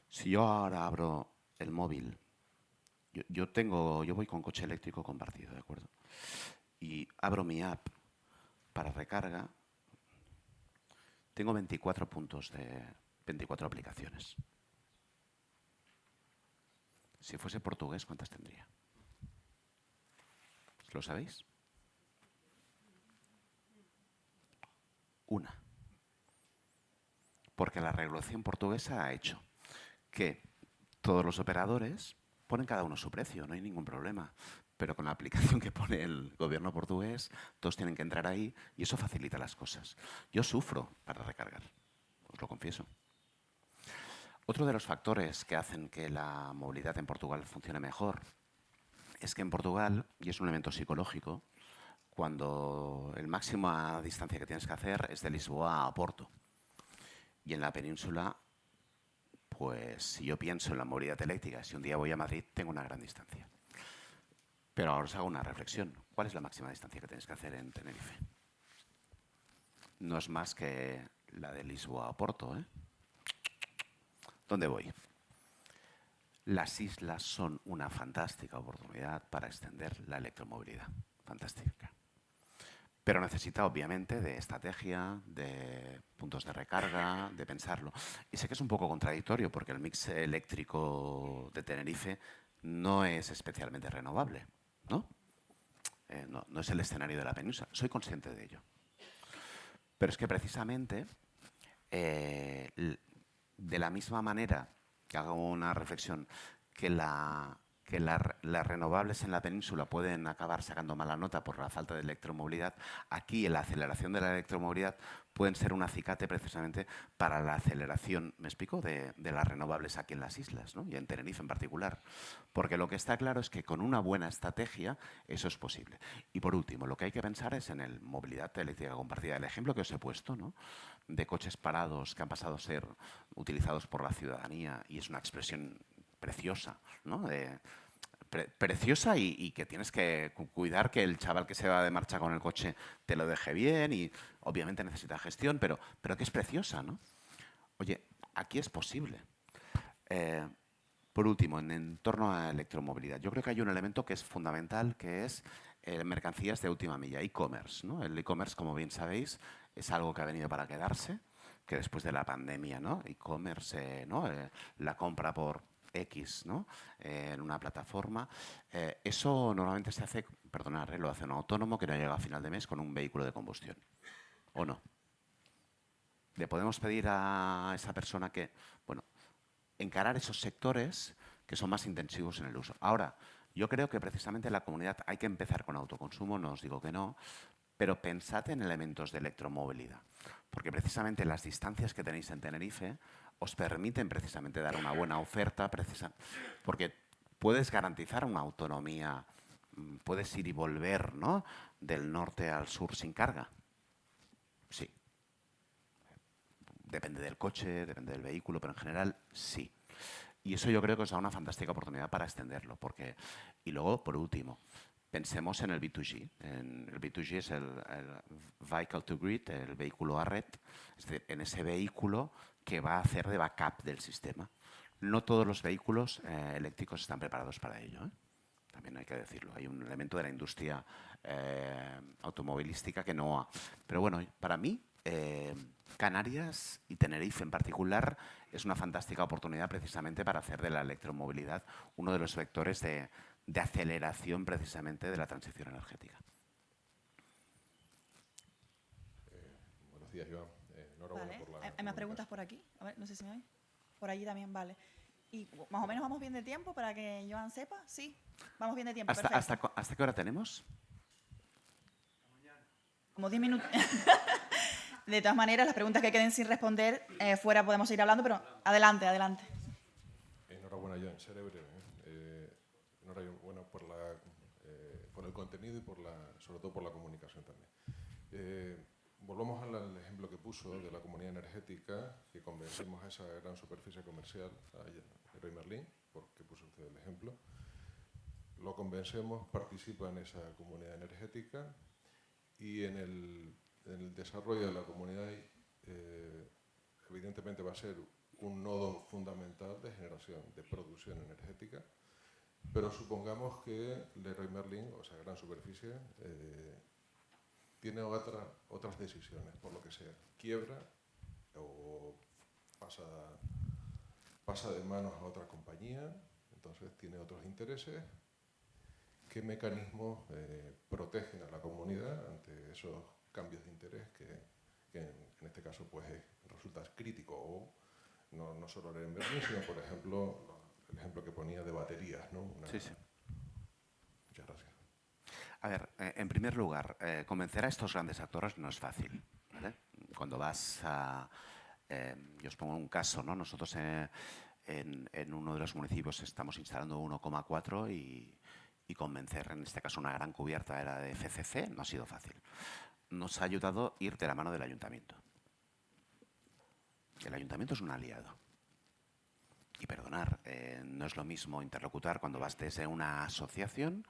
[SPEAKER 2] Si yo ahora abro el móvil, yo voy con coche eléctrico compartido, ¿de acuerdo? Y abro mi app para recarga, tengo 24 puntos de 24 aplicaciones. Si fuese portugués, ¿cuántas tendría? ¿Lo sabéis? Una. Porque la regulación portuguesa ha hecho que todos los operadores ponen cada uno su precio, no hay ningún problema. Pero con la aplicación que pone el gobierno portugués, todos tienen que entrar ahí y eso facilita las cosas. Yo sufro para recargar, os lo confieso. Otro de los factores que hacen que la movilidad en Portugal funcione mejor es que en Portugal, y es un elemento psicológico, cuando el máxima distancia que tienes que hacer es de Lisboa a Porto. Y en la península, pues si yo pienso en la movilidad eléctrica, si un día voy a Madrid, tengo una gran distancia. Pero ahora os hago una reflexión. ¿Cuál es la máxima distancia que tenéis que hacer en Tenerife? No es más que la de Lisboa a Porto, ¿eh? ¿Dónde voy? Las islas son una fantástica oportunidad para extender la electromovilidad. Fantástica. Pero necesita, obviamente, de estrategia, de puntos de recarga, de pensarlo. Y sé que es un poco contradictorio porque el mix eléctrico de Tenerife no es especialmente renovable, ¿no? No es el escenario de la península. Soy consciente de ello. Pero es que precisamente, de la misma manera que hago una reflexión, que las renovables en la península pueden acabar sacando mala nota por la falta de electromovilidad, aquí en la aceleración de la electromovilidad pueden ser un acicate precisamente para la aceleración, ¿me explico?, de las renovables aquí en las islas, ¿no? Y en Tenerife en particular. Porque lo que está claro es que con una buena estrategia eso es posible. Y por último, lo que hay que pensar es en el movilidad eléctrica compartida. El ejemplo que os he puesto, ¿no?, de coches parados que han pasado a ser utilizados por la ciudadanía, y es una expresión preciosa, ¿no?, preciosa y que tienes que cuidar que el chaval que se va de marcha con el coche te lo deje bien y obviamente necesita gestión, pero que es preciosa, ¿no? Oye, aquí es posible. Por último, en torno a electromovilidad, yo creo que hay un elemento que es fundamental, que es mercancías de última milla, e-commerce, ¿no? El e-commerce, como bien sabéis, es algo que ha venido para quedarse, que después de la pandemia, ¿no? E-commerce, ¿no? La compra por X, ¿no? En una plataforma. Eso normalmente se hace, perdonad, lo hace un autónomo que no llega a final de mes con un vehículo de combustión. ¿O no? Le podemos pedir a esa persona que, bueno, encarar esos sectores que son más intensivos en el uso. Ahora, yo creo que precisamente en la comunidad hay que empezar con autoconsumo, no os digo que no, pero pensad en elementos de electromovilidad, porque precisamente las distancias que tenéis en Tenerife os permiten precisamente dar una buena oferta, porque puedes garantizar una autonomía, puedes ir y volver, ¿no? Del norte al sur sin carga. Sí. Depende del coche, depende del vehículo, pero en general sí. Y eso yo creo que os da una fantástica oportunidad para extenderlo. Y luego, por último, pensemos en el B2G. El B2G es el Vehicle to Grid, el vehículo a red, es decir, en ese vehículo que va a hacer de backup del sistema. No todos los vehículos eléctricos están preparados para ello, ¿eh? También hay que decirlo. Hay un elemento de la industria automovilística que no ha. Pero bueno, para mí, Canarias y Tenerife en particular es una fantástica oportunidad precisamente para hacer de la electromovilidad uno de los vectores de aceleración precisamente de la transición energética.
[SPEAKER 4] Buenos días, Joan. Enhorabuena
[SPEAKER 1] Vale.
[SPEAKER 4] por la
[SPEAKER 1] ¿Hay más preguntas por aquí? A ver, no sé si me oye. Por allí también, vale. ¿Y más o menos vamos bien de tiempo para que Joan sepa? Sí, vamos bien de tiempo, perfecto.
[SPEAKER 2] ¿Hasta qué hora tenemos?
[SPEAKER 1] Como 10 minutos. De todas maneras, las preguntas que queden sin responder, fuera podemos seguir hablando, pero adelante, adelante.
[SPEAKER 4] Enhorabuena, Joan. Seré breve. Enhorabuena por el contenido y sobre todo por la comunicación también. Volvamos al ejemplo que puso de la comunidad energética, que convencimos a esa gran superficie comercial, a Leroy Merlin, porque puso usted el ejemplo. Lo convencemos, participa en esa comunidad energética y en el desarrollo de la comunidad evidentemente va a ser un nodo fundamental de generación, de producción energética, pero supongamos que Leroy Merlin, o sea, gran superficie, tiene otras decisiones, por lo que sea, quiebra o pasa de manos a otra compañía, entonces tiene otros intereses. ¿Qué mecanismos protegen a la comunidad ante esos cambios de interés que en este caso pues resulta crítico? O no solo en Berlín, sino por ejemplo el ejemplo que ponía de baterías, ¿no?
[SPEAKER 2] Sí, sí.
[SPEAKER 4] Muchas gracias.
[SPEAKER 2] A ver, en primer lugar, convencer a estos grandes actores no es fácil, ¿vale? Cuando vas a... yo os pongo un caso, ¿no? Nosotros en uno de los municipios estamos instalando 1,4 y convencer, en este caso una gran cubierta era de FCC, no ha sido fácil. Nos ha ayudado ir de la mano del ayuntamiento. El ayuntamiento es un aliado. Y perdonar, no es lo mismo interlocutar cuando vas desde una asociación,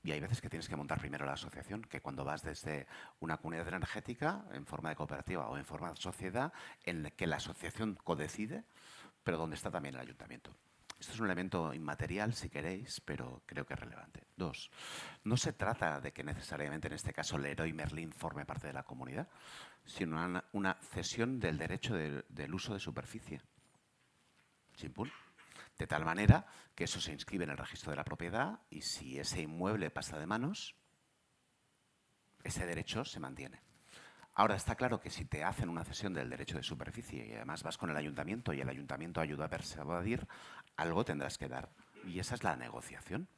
[SPEAKER 2] y hay veces que tienes que montar primero la asociación, que cuando vas desde una comunidad energética en forma de cooperativa o en forma de sociedad, en la que la asociación codecide, pero donde está también el ayuntamiento. Esto es un elemento inmaterial, si queréis, pero creo que es relevante. 2. No se trata de que necesariamente en este caso Leroy Merlin forme parte de la comunidad, sino una cesión del derecho del uso de superficie. Chimpún. De tal manera que eso se inscribe en el registro de la propiedad y si ese inmueble pasa de manos, ese derecho se mantiene. Ahora, está claro que si te hacen una cesión del derecho de superficie y además vas con el ayuntamiento y el ayuntamiento ayuda a persuadir, algo tendrás que dar. Y esa es la negociación.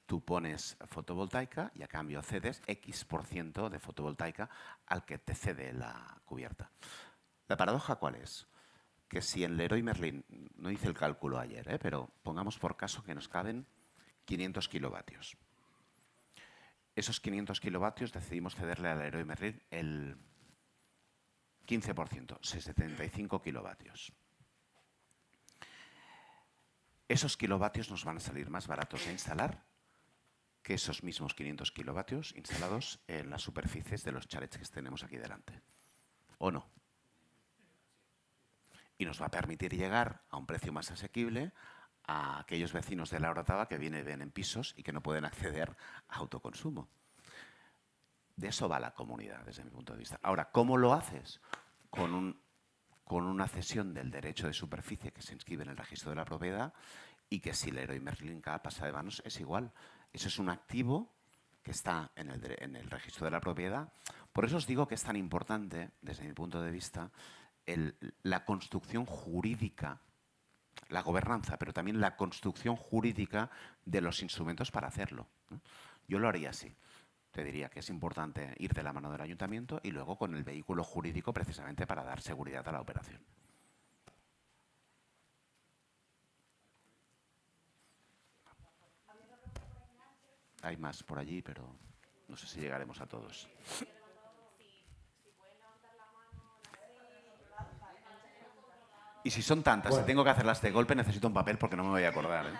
[SPEAKER 2] Tú pones fotovoltaica y a cambio cedes X% de fotovoltaica al que te cede la cubierta. ¿La paradoja cuál es? Que si en Leroy Merlin, no hice el cálculo ayer, pero pongamos por caso que nos caben 500 kilovatios. Esos 500 kilovatios decidimos cederle a Leroy Merlin el 15%, 75 kilovatios. esos kilovatios nos van a salir más baratos a instalar que esos mismos 500 kilovatios instalados en las superficies de los chalets que tenemos aquí delante. ¿O no? Y nos va a permitir llegar a un precio más asequible a aquellos vecinos de la Orotava que viven en pisos y que no pueden acceder a autoconsumo. De eso va la comunidad, desde mi punto de vista. Ahora, ¿cómo lo haces? Con una cesión del derecho de superficie que se inscribe en el registro de la propiedad y que si Leroy Merlin pasa de manos es igual. Eso es un activo que está en el registro de la propiedad. Por eso os digo que es tan importante, desde mi punto de vista, la construcción jurídica, la gobernanza, pero también la construcción jurídica de los instrumentos para hacerlo, ¿no? Yo lo haría así. Te diría que es importante ir de la mano del ayuntamiento y luego con el vehículo jurídico precisamente para dar seguridad a la operación. Hay más por allí, pero no sé si llegaremos a todos. Y si son tantas,
[SPEAKER 5] bueno,
[SPEAKER 2] si tengo que hacerlas de golpe, necesito un papel porque no me voy a acordar, ¿eh?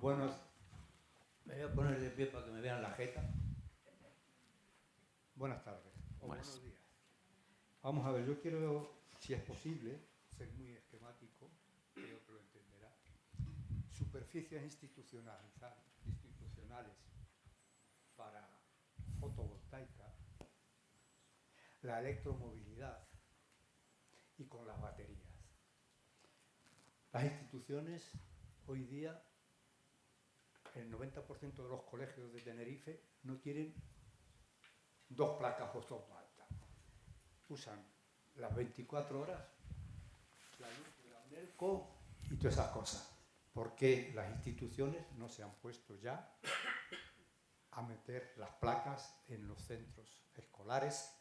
[SPEAKER 5] Bueno, me voy a poner de pie para que me vean la jeta. Buenas tardes. Buenos días. Vamos a ver, yo quiero, si es posible, ser muy esquemático, creo que lo entenderá. Superficies institucionales para fotovoltaica, la electromovilidad y con las baterías. Las instituciones hoy día, el 90% de los colegios de Tenerife no tienen 2 placas fotovoltaicas. Usan las 24 horas la luz de la UNELCO y todas esas cosas. ¿Por qué las instituciones no se han puesto ya a meter las placas en los centros escolares,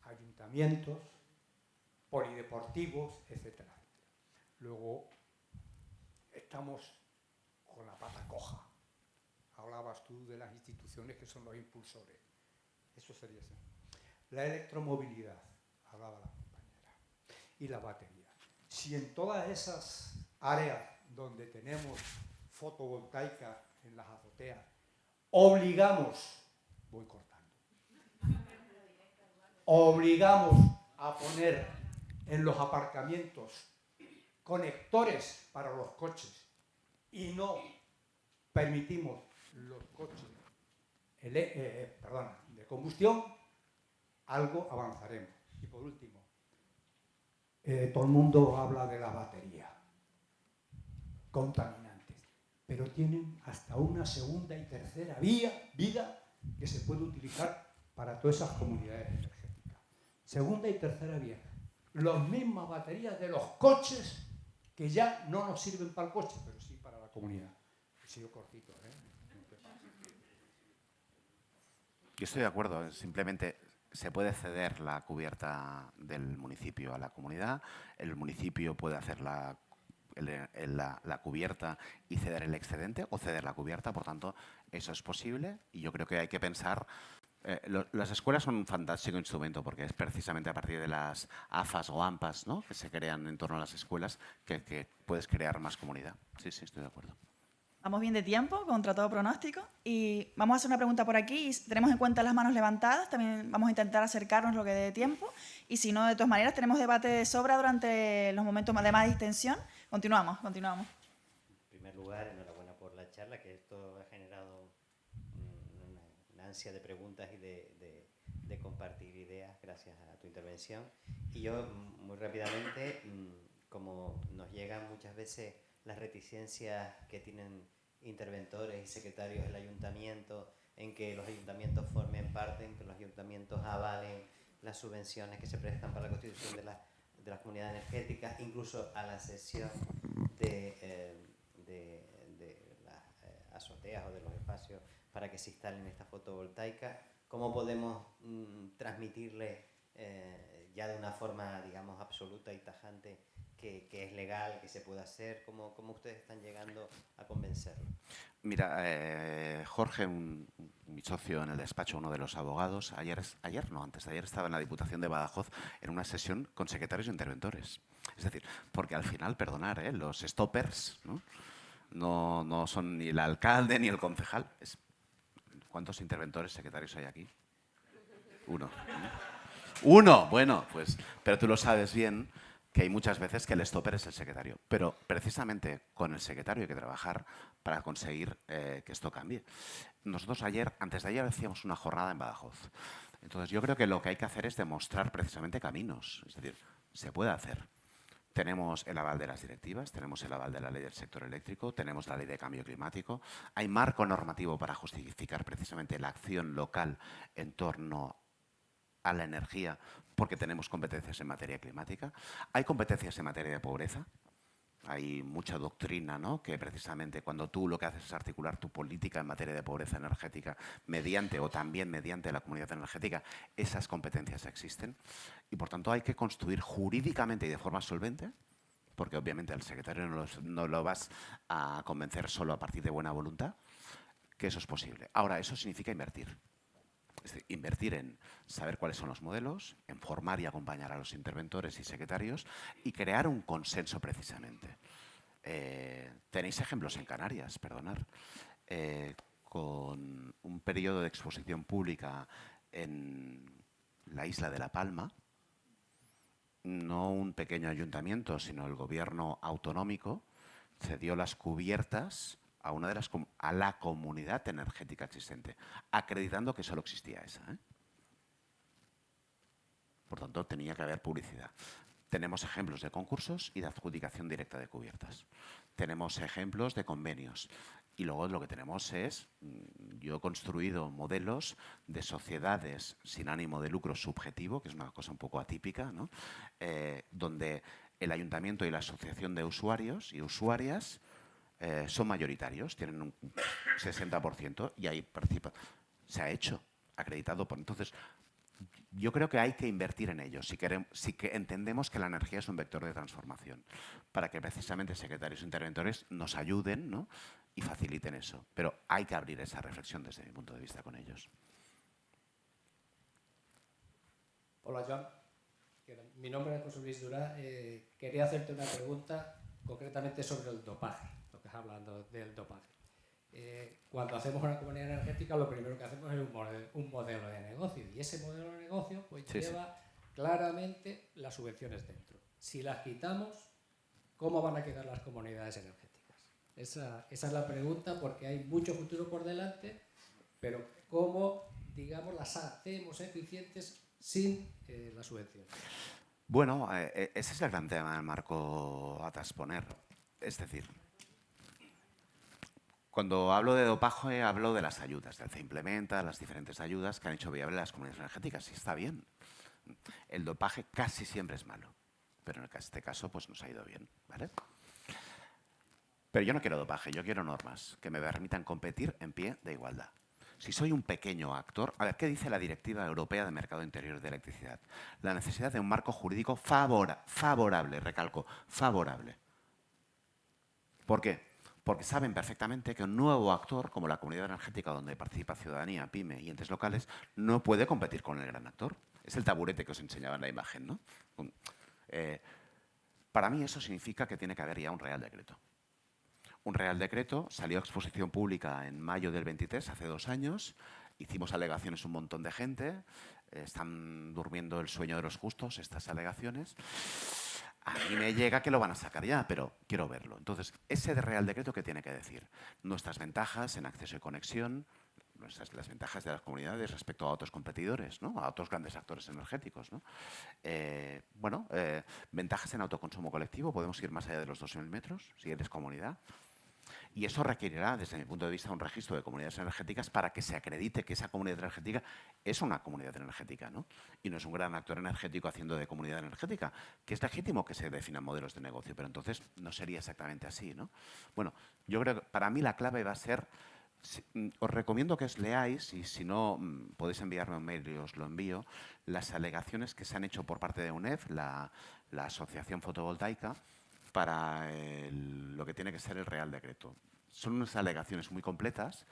[SPEAKER 5] ayuntamientos, polideportivos, etcétera? Luego estamos con la pata coja. Hablabas tú de las instituciones que son los impulsores. Eso sería así. La electromovilidad, hablaba la compañera, y la batería. Si en todas esas áreas donde tenemos fotovoltaica en las azoteas, obligamos a poner en los aparcamientos conectores para los coches y no permitimos los coches de combustión, algo avanzaremos. Y por último, todo el mundo habla de la batería, contaminantes, pero tienen hasta una segunda y tercera vida que se puede utilizar para todas esas comunidades energéticas. Segunda y tercera vía. Las mismas baterías de los coches que ya no nos sirven para el coche, pero sí para la comunidad. He sido cortito, ¿eh?
[SPEAKER 2] Yo estoy de acuerdo, simplemente se puede ceder la cubierta del municipio a la comunidad, el municipio puede hacer la cubierta y ceder el excedente o ceder la cubierta, por tanto, eso es posible y yo creo que hay que pensar. Las escuelas son un fantástico instrumento porque es precisamente a partir de las AFAS o AMPAs, ¿no?, que se crean en torno a las escuelas que puedes crear más comunidad. Sí, estoy de acuerdo.
[SPEAKER 1] Vamos bien de tiempo, contra todo pronóstico, y vamos a hacer una pregunta por aquí. Tenemos en cuenta las manos levantadas, también vamos a intentar acercarnos lo que dé tiempo, y si no, de todas maneras, tenemos debate de sobra durante los momentos de más distensión. Continuamos.
[SPEAKER 6] En primer lugar, enhorabuena por la charla, que esto ha generado una ansia de preguntas y de compartir ideas gracias a tu intervención. Y yo, muy rápidamente, como nos llegan muchas veces las reticencias que tienen interventores y secretarios del ayuntamiento, en que los ayuntamientos formen parte, en que los ayuntamientos avalen las subvenciones que se prestan para la constitución de las comunidades energéticas, incluso a la cesión de las azoteas o de los espacios para que se instalen esta fotovoltaica. ¿Cómo podemos transmitirle ya de una forma, digamos, absoluta y tajante que es legal, que se puede hacer? ¿Cómo ustedes están llegando a convencerlo?
[SPEAKER 2] Mira, Jorge, mi socio en el despacho, uno de los abogados, antes de ayer estaba en la Diputación de Badajoz en una sesión con secretarios e interventores. Es decir, porque al final, perdonar, los stoppers no son ni el alcalde ni el concejal. ¿Cuántos interventores, secretarios hay aquí? Uno. Uno, bueno, pues, pero tú lo sabes bien que hay muchas veces que el stopper es el secretario. Pero precisamente con el secretario hay que trabajar para conseguir que esto cambie. Nosotros antes de ayer, hacíamos una jornada en Badajoz. Entonces yo creo que lo que hay que hacer es demostrar precisamente caminos. Es decir, se puede hacer. Tenemos el aval de las directivas, tenemos el aval de la ley del sector eléctrico, tenemos la ley de cambio climático. Hay marco normativo para justificar precisamente la acción local en torno a la energía, porque tenemos competencias en materia climática. Hay competencias en materia de pobreza. Hay mucha doctrina, ¿no?, que precisamente cuando tú lo que haces es articular tu política en materia de pobreza energética mediante o también mediante la comunidad energética, esas competencias existen. Y por tanto hay que construir jurídicamente y de forma solvente, porque obviamente al secretario no lo vas a convencer solo a partir de buena voluntad, que eso es posible. Ahora, eso significa invertir. Es decir, invertir en saber cuáles son los modelos, en formar y acompañar a los interventores y secretarios y crear un consenso precisamente. Tenéis ejemplos en Canarias, perdonar, con un periodo de exposición pública en la isla de La Palma, no un pequeño ayuntamiento, sino el gobierno autonómico cedió las cubiertas a la comunidad energética existente, acreditando que solo existía esa. Por tanto, tenía que haber publicidad. Tenemos ejemplos de concursos y de adjudicación directa de cubiertas. Tenemos ejemplos de convenios. Y luego lo que tenemos es, yo he construido modelos de sociedades sin ánimo de lucro subjetivo, que es una cosa un poco atípica, ¿no?, donde el ayuntamiento y la asociación de usuarios y usuarias son mayoritarios, tienen un 60% y ahí participa. Se ha hecho, acreditado por. Entonces, yo creo que hay que invertir en ello, si que entendemos que la energía es un vector de transformación, para que precisamente secretarios e interventores nos ayuden, ¿no?, y faciliten eso. Pero hay que abrir esa reflexión desde mi punto de vista con ellos.
[SPEAKER 7] Hola, Joan. Mi nombre es José Luis Durá. Quería hacerte una pregunta concretamente sobre el dopaje, lo que estás hablando del dopaje. Cuando hacemos una comunidad energética, lo primero que hacemos es un modelo de negocio, y ese modelo de negocio pues lleva claramente las subvenciones dentro. Si las quitamos, ¿cómo van a quedar las comunidades energéticas? Esa es la pregunta, porque hay mucho futuro por delante, pero ¿cómo, digamos, las hacemos eficientes sin las subvenciones?
[SPEAKER 2] Bueno, ese es el gran tema del marco a transponer. Es decir, cuando hablo de dopaje, hablo de las ayudas, del CE Implementa, las diferentes ayudas que han hecho viable las comunidades energéticas. Y está bien. El dopaje casi siempre es malo, pero en este caso pues nos ha ido bien, ¿vale? Pero yo no quiero dopaje, yo quiero normas que me permitan competir en pie de igualdad. Si soy un pequeño actor, a ver, ¿qué dice la Directiva Europea de Mercado Interior de Electricidad? La necesidad de un marco jurídico favorable, recalco, favorable. ¿Por qué? Porque saben perfectamente que un nuevo actor, como la comunidad energética donde participa ciudadanía, pyme y entes locales, no puede competir con el gran actor. Es el taburete que os enseñaba en la imagen, ¿no? Para mí eso significa que tiene que haber ya un Real Decreto. Un Real Decreto salió a exposición pública en mayo del 23, hace 2 años. Hicimos alegaciones un montón de gente. Están durmiendo el sueño de los justos estas alegaciones. A mí me llega que lo van a sacar ya, pero quiero verlo. Entonces, ese Real Decreto, ¿qué tiene que decir? Nuestras ventajas en acceso y conexión, las ventajas de las comunidades respecto a otros competidores, ¿no?, a otros grandes actores energéticos, ¿no? Ventajas en autoconsumo colectivo, podemos ir más allá de los 2.000 metros, si eres comunidad. Y eso requerirá, desde mi punto de vista, un registro de comunidades energéticas para que se acredite que esa comunidad energética es una comunidad energética, ¿no?, y no es un gran actor energético haciendo de comunidad energética, que es legítimo que se definan modelos de negocio, pero entonces no sería exactamente así, ¿no? Bueno, yo creo que para mí la clave va a ser Os recomiendo que os leáis, y si no, podéis enviarme un mail y os lo envío, las alegaciones que se han hecho por parte de UNEF, la Asociación Fotovoltaica, para lo que tiene que ser el Real Decreto. Son unas alegaciones muy completas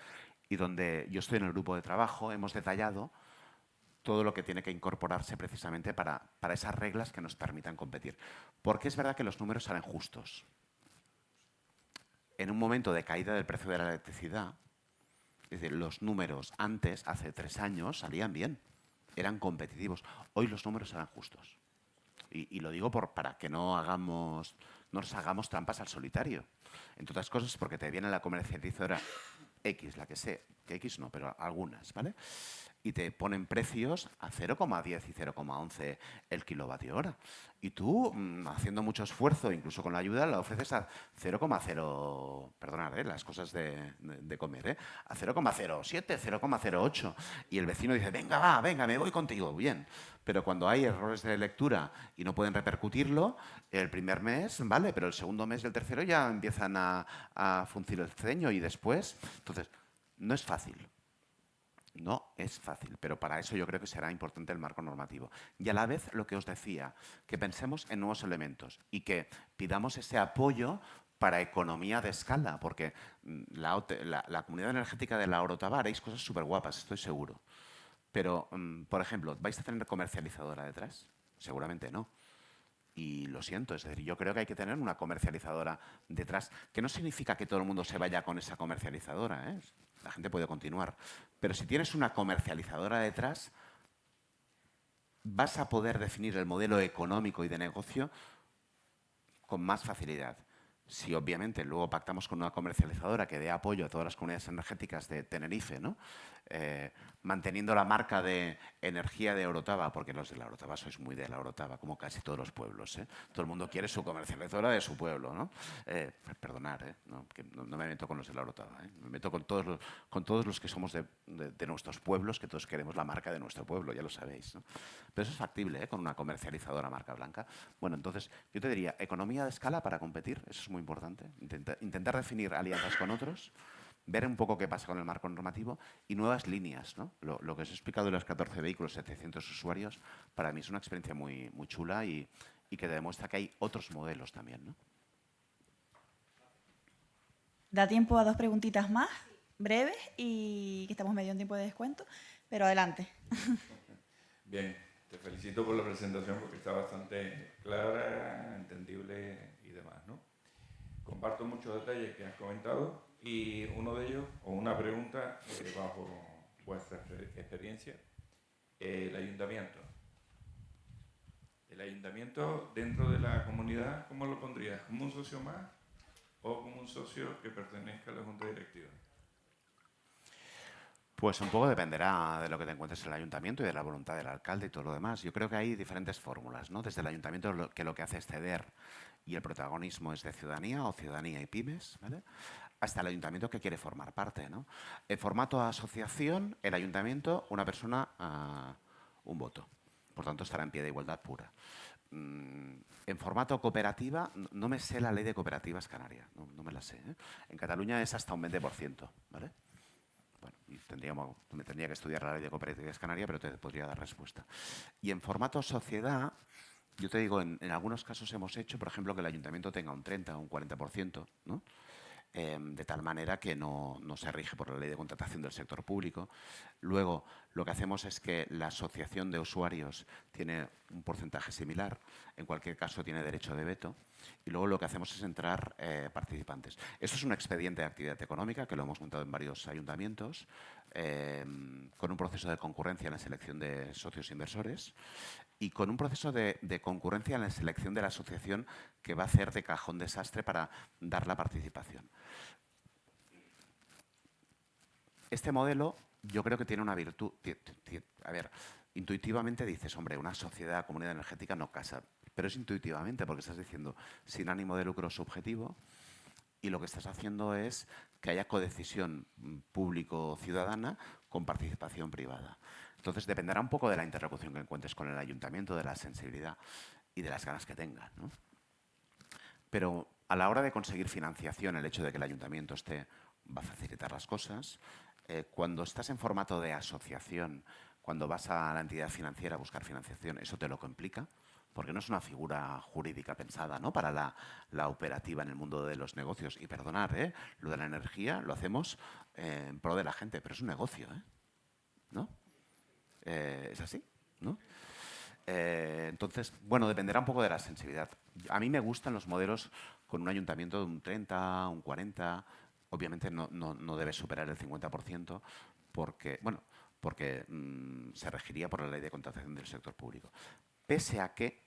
[SPEAKER 2] y donde yo estoy en el grupo de trabajo, hemos detallado todo lo que tiene que incorporarse precisamente para esas reglas que nos permitan competir. Porque es verdad que los números salen justos. En un momento de caída del precio de la electricidad, es decir, los números antes, hace 3 años, salían bien, eran competitivos. Hoy los números salen justos. Y lo digo para que no nos hagamos trampas al solitario. Entre otras cosas porque te viene la comercializadora X, la que sé, que X no, pero algunas, ¿vale? Y te ponen precios a 0,10 y 0,11 el kilovatio hora. Y tú, haciendo mucho esfuerzo, incluso con la ayuda, la ofreces a 0,0, perdonad, las cosas de comer, a 0,07, 0,08. Y el vecino dice, venga, me voy contigo, bien. Pero cuando hay errores de lectura y no pueden repercutirlo, el primer mes, vale, pero el segundo mes y el tercero ya empiezan a fruncir el ceño y después. Entonces, no es fácil. No es fácil, pero para eso yo creo que será importante el marco normativo. Y a la vez, lo que os decía, que pensemos en nuevos elementos y que pidamos ese apoyo para economía de escala, porque la comunidad energética de la Orotava haréis cosas súper guapas, estoy seguro. Pero, por ejemplo, ¿vais a tener comercializadora detrás? Seguramente no. Y lo siento, es decir, yo creo que hay que tener una comercializadora detrás, que no significa que todo el mundo se vaya con esa comercializadora, ¿eh? La gente puede continuar. Pero si tienes una comercializadora detrás, vas a poder definir el modelo económico y de negocio con más facilidad. Si obviamente luego pactamos con una comercializadora que dé apoyo a todas las comunidades energéticas de Tenerife, ¿no? Manteniendo la marca de energía de Orotava, porque los de la Orotava sois muy de la Orotava, como casi todos los pueblos, ¿eh? Todo el mundo quiere su comercializadora de su pueblo, ¿no? Perdonad, no, que no me meto con los de la Orotava, ¿eh? Me meto con todos los que somos de nuestros pueblos, que todos queremos la marca de nuestro pueblo, ya lo sabéis, ¿no? Pero eso es factible, ¿eh? Con una comercializadora marca blanca. Bueno, entonces, yo te diría, economía de escala para competir, eso es muy importante. Intentar definir alianzas con otros, ver un poco qué pasa con el marco normativo y nuevas líneas, ¿no? Lo que os he explicado de los 14 vehículos, 700 usuarios, para mí es una experiencia muy, muy chula y que demuestra que hay otros modelos también, ¿no?
[SPEAKER 1] Da tiempo a 2 preguntitas más, breves, y que estamos medio en tiempo de descuento, pero adelante.
[SPEAKER 8] Bien, te felicito por la presentación porque está bastante clara, entendible y demás, ¿no? Comparto muchos detalles que has comentado y uno de ellos, o una pregunta, bajo vuestra experiencia, el ayuntamiento. El ayuntamiento dentro de la comunidad, ¿cómo lo pondrías? ¿Como un socio más o como un socio que pertenezca a la junta directiva?
[SPEAKER 2] Pues un poco dependerá de lo que te encuentres en el ayuntamiento y de la voluntad del alcalde y todo lo demás. Yo creo que hay diferentes fórmulas, ¿no? Desde el ayuntamiento lo que hace es ceder y el protagonismo es de ciudadanía o ciudadanía y pymes, ¿vale? Hasta el ayuntamiento que quiere formar parte, ¿no? En formato asociación, el ayuntamiento, una persona, un voto. Por tanto, estará en pie de igualdad pura. En formato cooperativa, no me sé la ley de cooperativas canaria, no me la sé, ¿eh? En Cataluña es hasta un 20%, ¿vale? Bueno, me tendría que estudiar la ley de cooperativas canaria, pero te podría dar respuesta. Y en formato sociedad, yo te digo, en algunos casos hemos hecho, por ejemplo, que el ayuntamiento tenga un 30 o un 40%, ¿no? De tal manera que no se rige por la ley de contratación del sector público. Luego, lo que hacemos es que la asociación de usuarios tiene un porcentaje similar, en cualquier caso tiene derecho de veto, y luego lo que hacemos es entrar participantes. Esto es un expediente de actividad económica que lo hemos montado en varios ayuntamientos, con un proceso de concurrencia en la selección de socios inversores y con un proceso de concurrencia en la selección de la asociación que va a hacer de cajón desastre para dar la participación. Este modelo yo creo que tiene una virtud. A ver, intuitivamente dices, hombre, una sociedad, comunidad energética no casa, pero es intuitivamente porque estás diciendo sin ánimo de lucro subjetivo y lo que estás haciendo es que haya codecisión público-ciudadana con participación privada. Entonces, dependerá un poco de la interlocución que encuentres con el ayuntamiento, de la sensibilidad y de las ganas que tengas, ¿no? Pero a la hora de conseguir financiación, el hecho de que el ayuntamiento esté va a facilitar las cosas. Cuando estás en formato de asociación, cuando vas a la entidad financiera a buscar financiación, eso te lo complica, porque no es una figura jurídica pensada, ¿no?, para la operativa en el mundo de los negocios. Y perdonad, lo de la energía lo hacemos en pro de la gente, pero es un negocio, ¿no? Es así, ¿no? Entonces, bueno, dependerá un poco de la sensibilidad. A mí me gustan los modelos con un ayuntamiento de un 30, un 40, obviamente no debe superar el 50%, porque se regiría por la ley de contratación del sector público. Pese a que,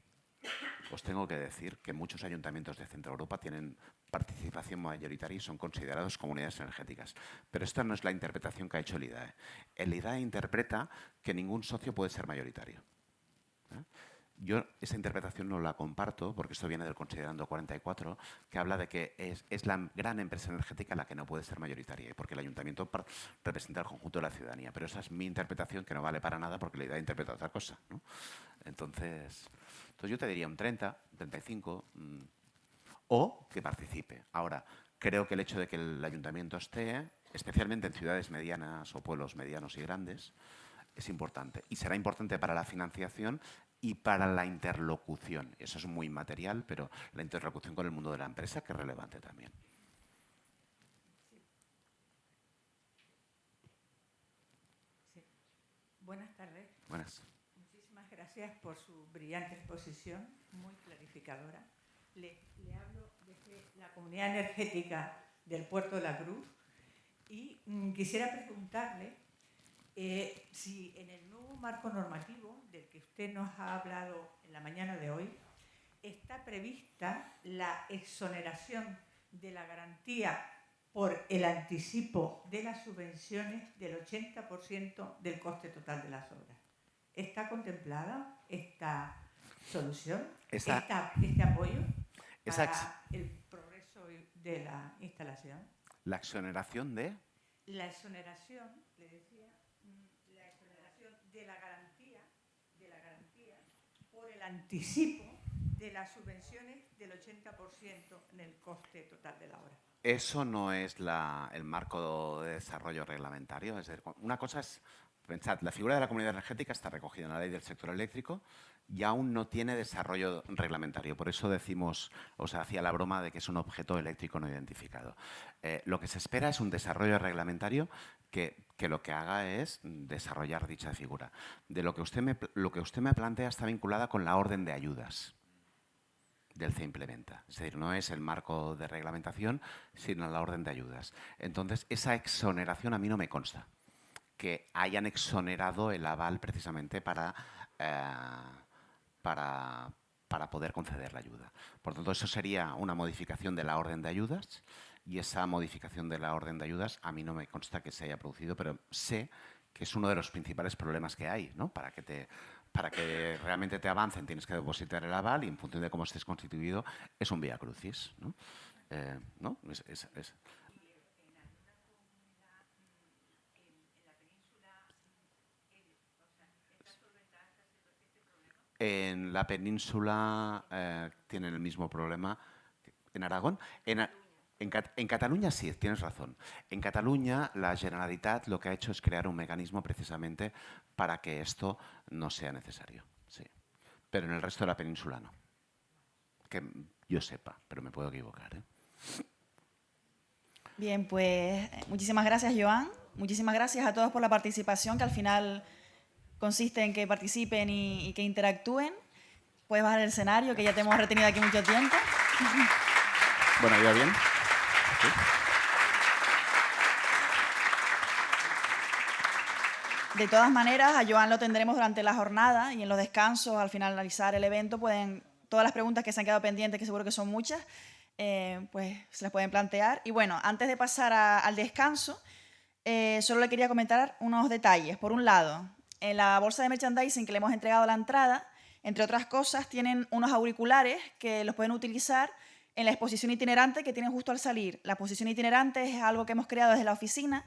[SPEAKER 2] os tengo que decir que muchos ayuntamientos de Centro Europa tienen participación mayoritaria y son considerados comunidades energéticas. Pero esta no es la interpretación que ha hecho el IDAE. El IDAE interpreta que ningún socio puede ser mayoritario. Yo esa interpretación no la comparto, porque esto viene del Considerando 44, que habla de que es la gran empresa energética la que no puede ser mayoritaria, porque el ayuntamiento representa el conjunto de la ciudadanía. Pero esa es mi interpretación, que no vale para nada, porque la idea interpreta otra cosa, ¿no? Entonces yo te diría un 30, un 35, o que participe. Ahora, creo que el hecho de que el ayuntamiento esté, especialmente en ciudades medianas o pueblos medianos y grandes, es importante. Y será importante para la financiación y para la interlocución. Eso es muy material, pero la interlocución con el mundo de la empresa, que es relevante también.
[SPEAKER 9] Sí. Buenas tardes.
[SPEAKER 2] Buenas.
[SPEAKER 9] Muchísimas gracias por su brillante exposición, muy clarificadora. Le hablo desde la comunidad energética del Puerto de la Cruz y quisiera preguntarle si en el nuevo marco normativo del que usted nos ha hablado en la mañana de hoy está prevista la exoneración de la garantía por el anticipo de las subvenciones del 80% del coste total de las obras. ¿Está contemplada esta solución, este apoyo para el progreso de la instalación?
[SPEAKER 2] ¿La exoneración de?
[SPEAKER 9] La exoneración, le decía, la exoneración de la garantía por el anticipo de las subvenciones del 80% en el coste total de la obra.
[SPEAKER 2] Eso no es el marco de desarrollo reglamentario. Es decir, una cosa es, pensad, la figura de la comunidad energética está recogida en la ley del sector eléctrico y aún no tiene desarrollo reglamentario. Por eso decimos, o sea, hacía la broma de que es un objeto eléctrico no identificado. Lo que se espera es un desarrollo reglamentario que lo que haga es desarrollar dicha figura. De lo que usted me plantea está vinculada con la orden de ayudas del CE Implementa. Es decir, no es el marco de reglamentación, sino la orden de ayudas. Entonces, esa exoneración a mí no me consta. Que hayan exonerado el aval precisamente para poder conceder la ayuda. Por tanto, eso sería una modificación de la orden de ayudas y esa modificación de la orden de ayudas a mí no me consta que se haya producido, pero sé que es uno de los principales problemas que hay, ¿no? Para que realmente te avancen tienes que depositar el aval y en función de cómo estés constituido es un vía crucis, ¿no? ¿No? En la península tienen el mismo problema. ¿En Aragón? En Cataluña sí, tienes razón. En Cataluña la Generalitat lo que ha hecho es crear un mecanismo precisamente para que esto no sea necesario. Sí. Pero en el resto de la península no. Que yo sepa, pero me puedo equivocar, ¿eh?
[SPEAKER 1] Bien, pues muchísimas gracias, Joan. Muchísimas gracias a todos por la participación, que al final consiste en que participen y que interactúen. Puedes bajar el escenario, que ya te hemos retenido aquí mucho tiempo.
[SPEAKER 2] Bueno, ¿ya bien? ¿Sí?
[SPEAKER 1] De todas maneras, a Joan lo tendremos durante la jornada y en los descansos, al finalizar el evento, todas las preguntas que se han quedado pendientes, que seguro que son muchas, pues se las pueden plantear. Y bueno, antes de pasar al descanso, solo le quería comentar unos detalles. Por un lado, en la bolsa de merchandising que le hemos entregado a la entrada, entre otras cosas, tienen unos auriculares que los pueden utilizar en la exposición itinerante que tienen justo al salir. La exposición itinerante es algo que hemos creado desde la oficina,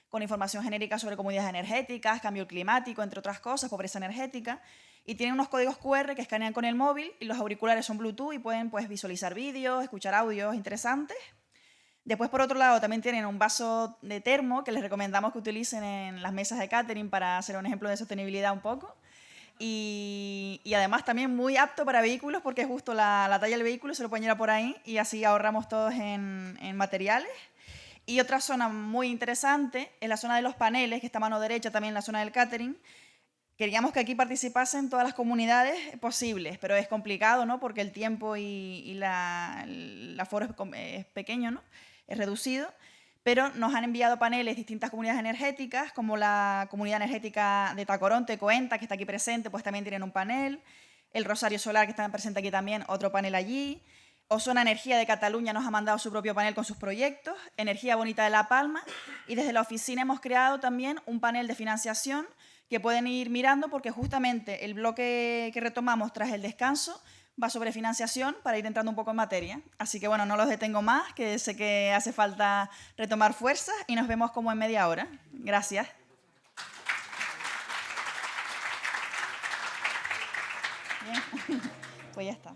[SPEAKER 1] con información genérica sobre comunidades energéticas, cambio climático, entre otras cosas, pobreza energética, y tienen unos códigos QR que escanean con el móvil y los auriculares son Bluetooth y pueden pues, visualizar vídeos, escuchar audios interesantes. Después, por otro lado, también tienen un vaso de termo que les recomendamos que utilicen en las mesas de catering para hacer un ejemplo de sostenibilidad un poco. Y además también muy apto para vehículos porque es justo la talla del vehículo, se lo pueden llevar por ahí y así ahorramos todos en materiales. Y otra zona muy interesante es la zona de los paneles, que está a mano derecha también la zona del catering. Queríamos que aquí participasen todas las comunidades posibles, pero es complicado, ¿no? Porque el tiempo y el aforo es pequeño, ¿no? Es reducido, pero nos han enviado paneles distintas comunidades energéticas, como la comunidad energética de Tacoronte, Coenta, que está aquí presente, pues también tienen un panel. El Rosario Solar, que está presente aquí también, otro panel allí. Osona Energía de Cataluña nos ha mandado su propio panel con sus proyectos. Energía Bonita de La Palma. Y desde la oficina hemos creado también un panel de financiación que pueden ir mirando porque justamente el bloque que retomamos tras el descanso va sobre financiación para ir entrando un poco en materia. Así que bueno, no los detengo más, que sé que hace falta retomar fuerzas y nos vemos como en media hora. Gracias. Bien, pues ya está.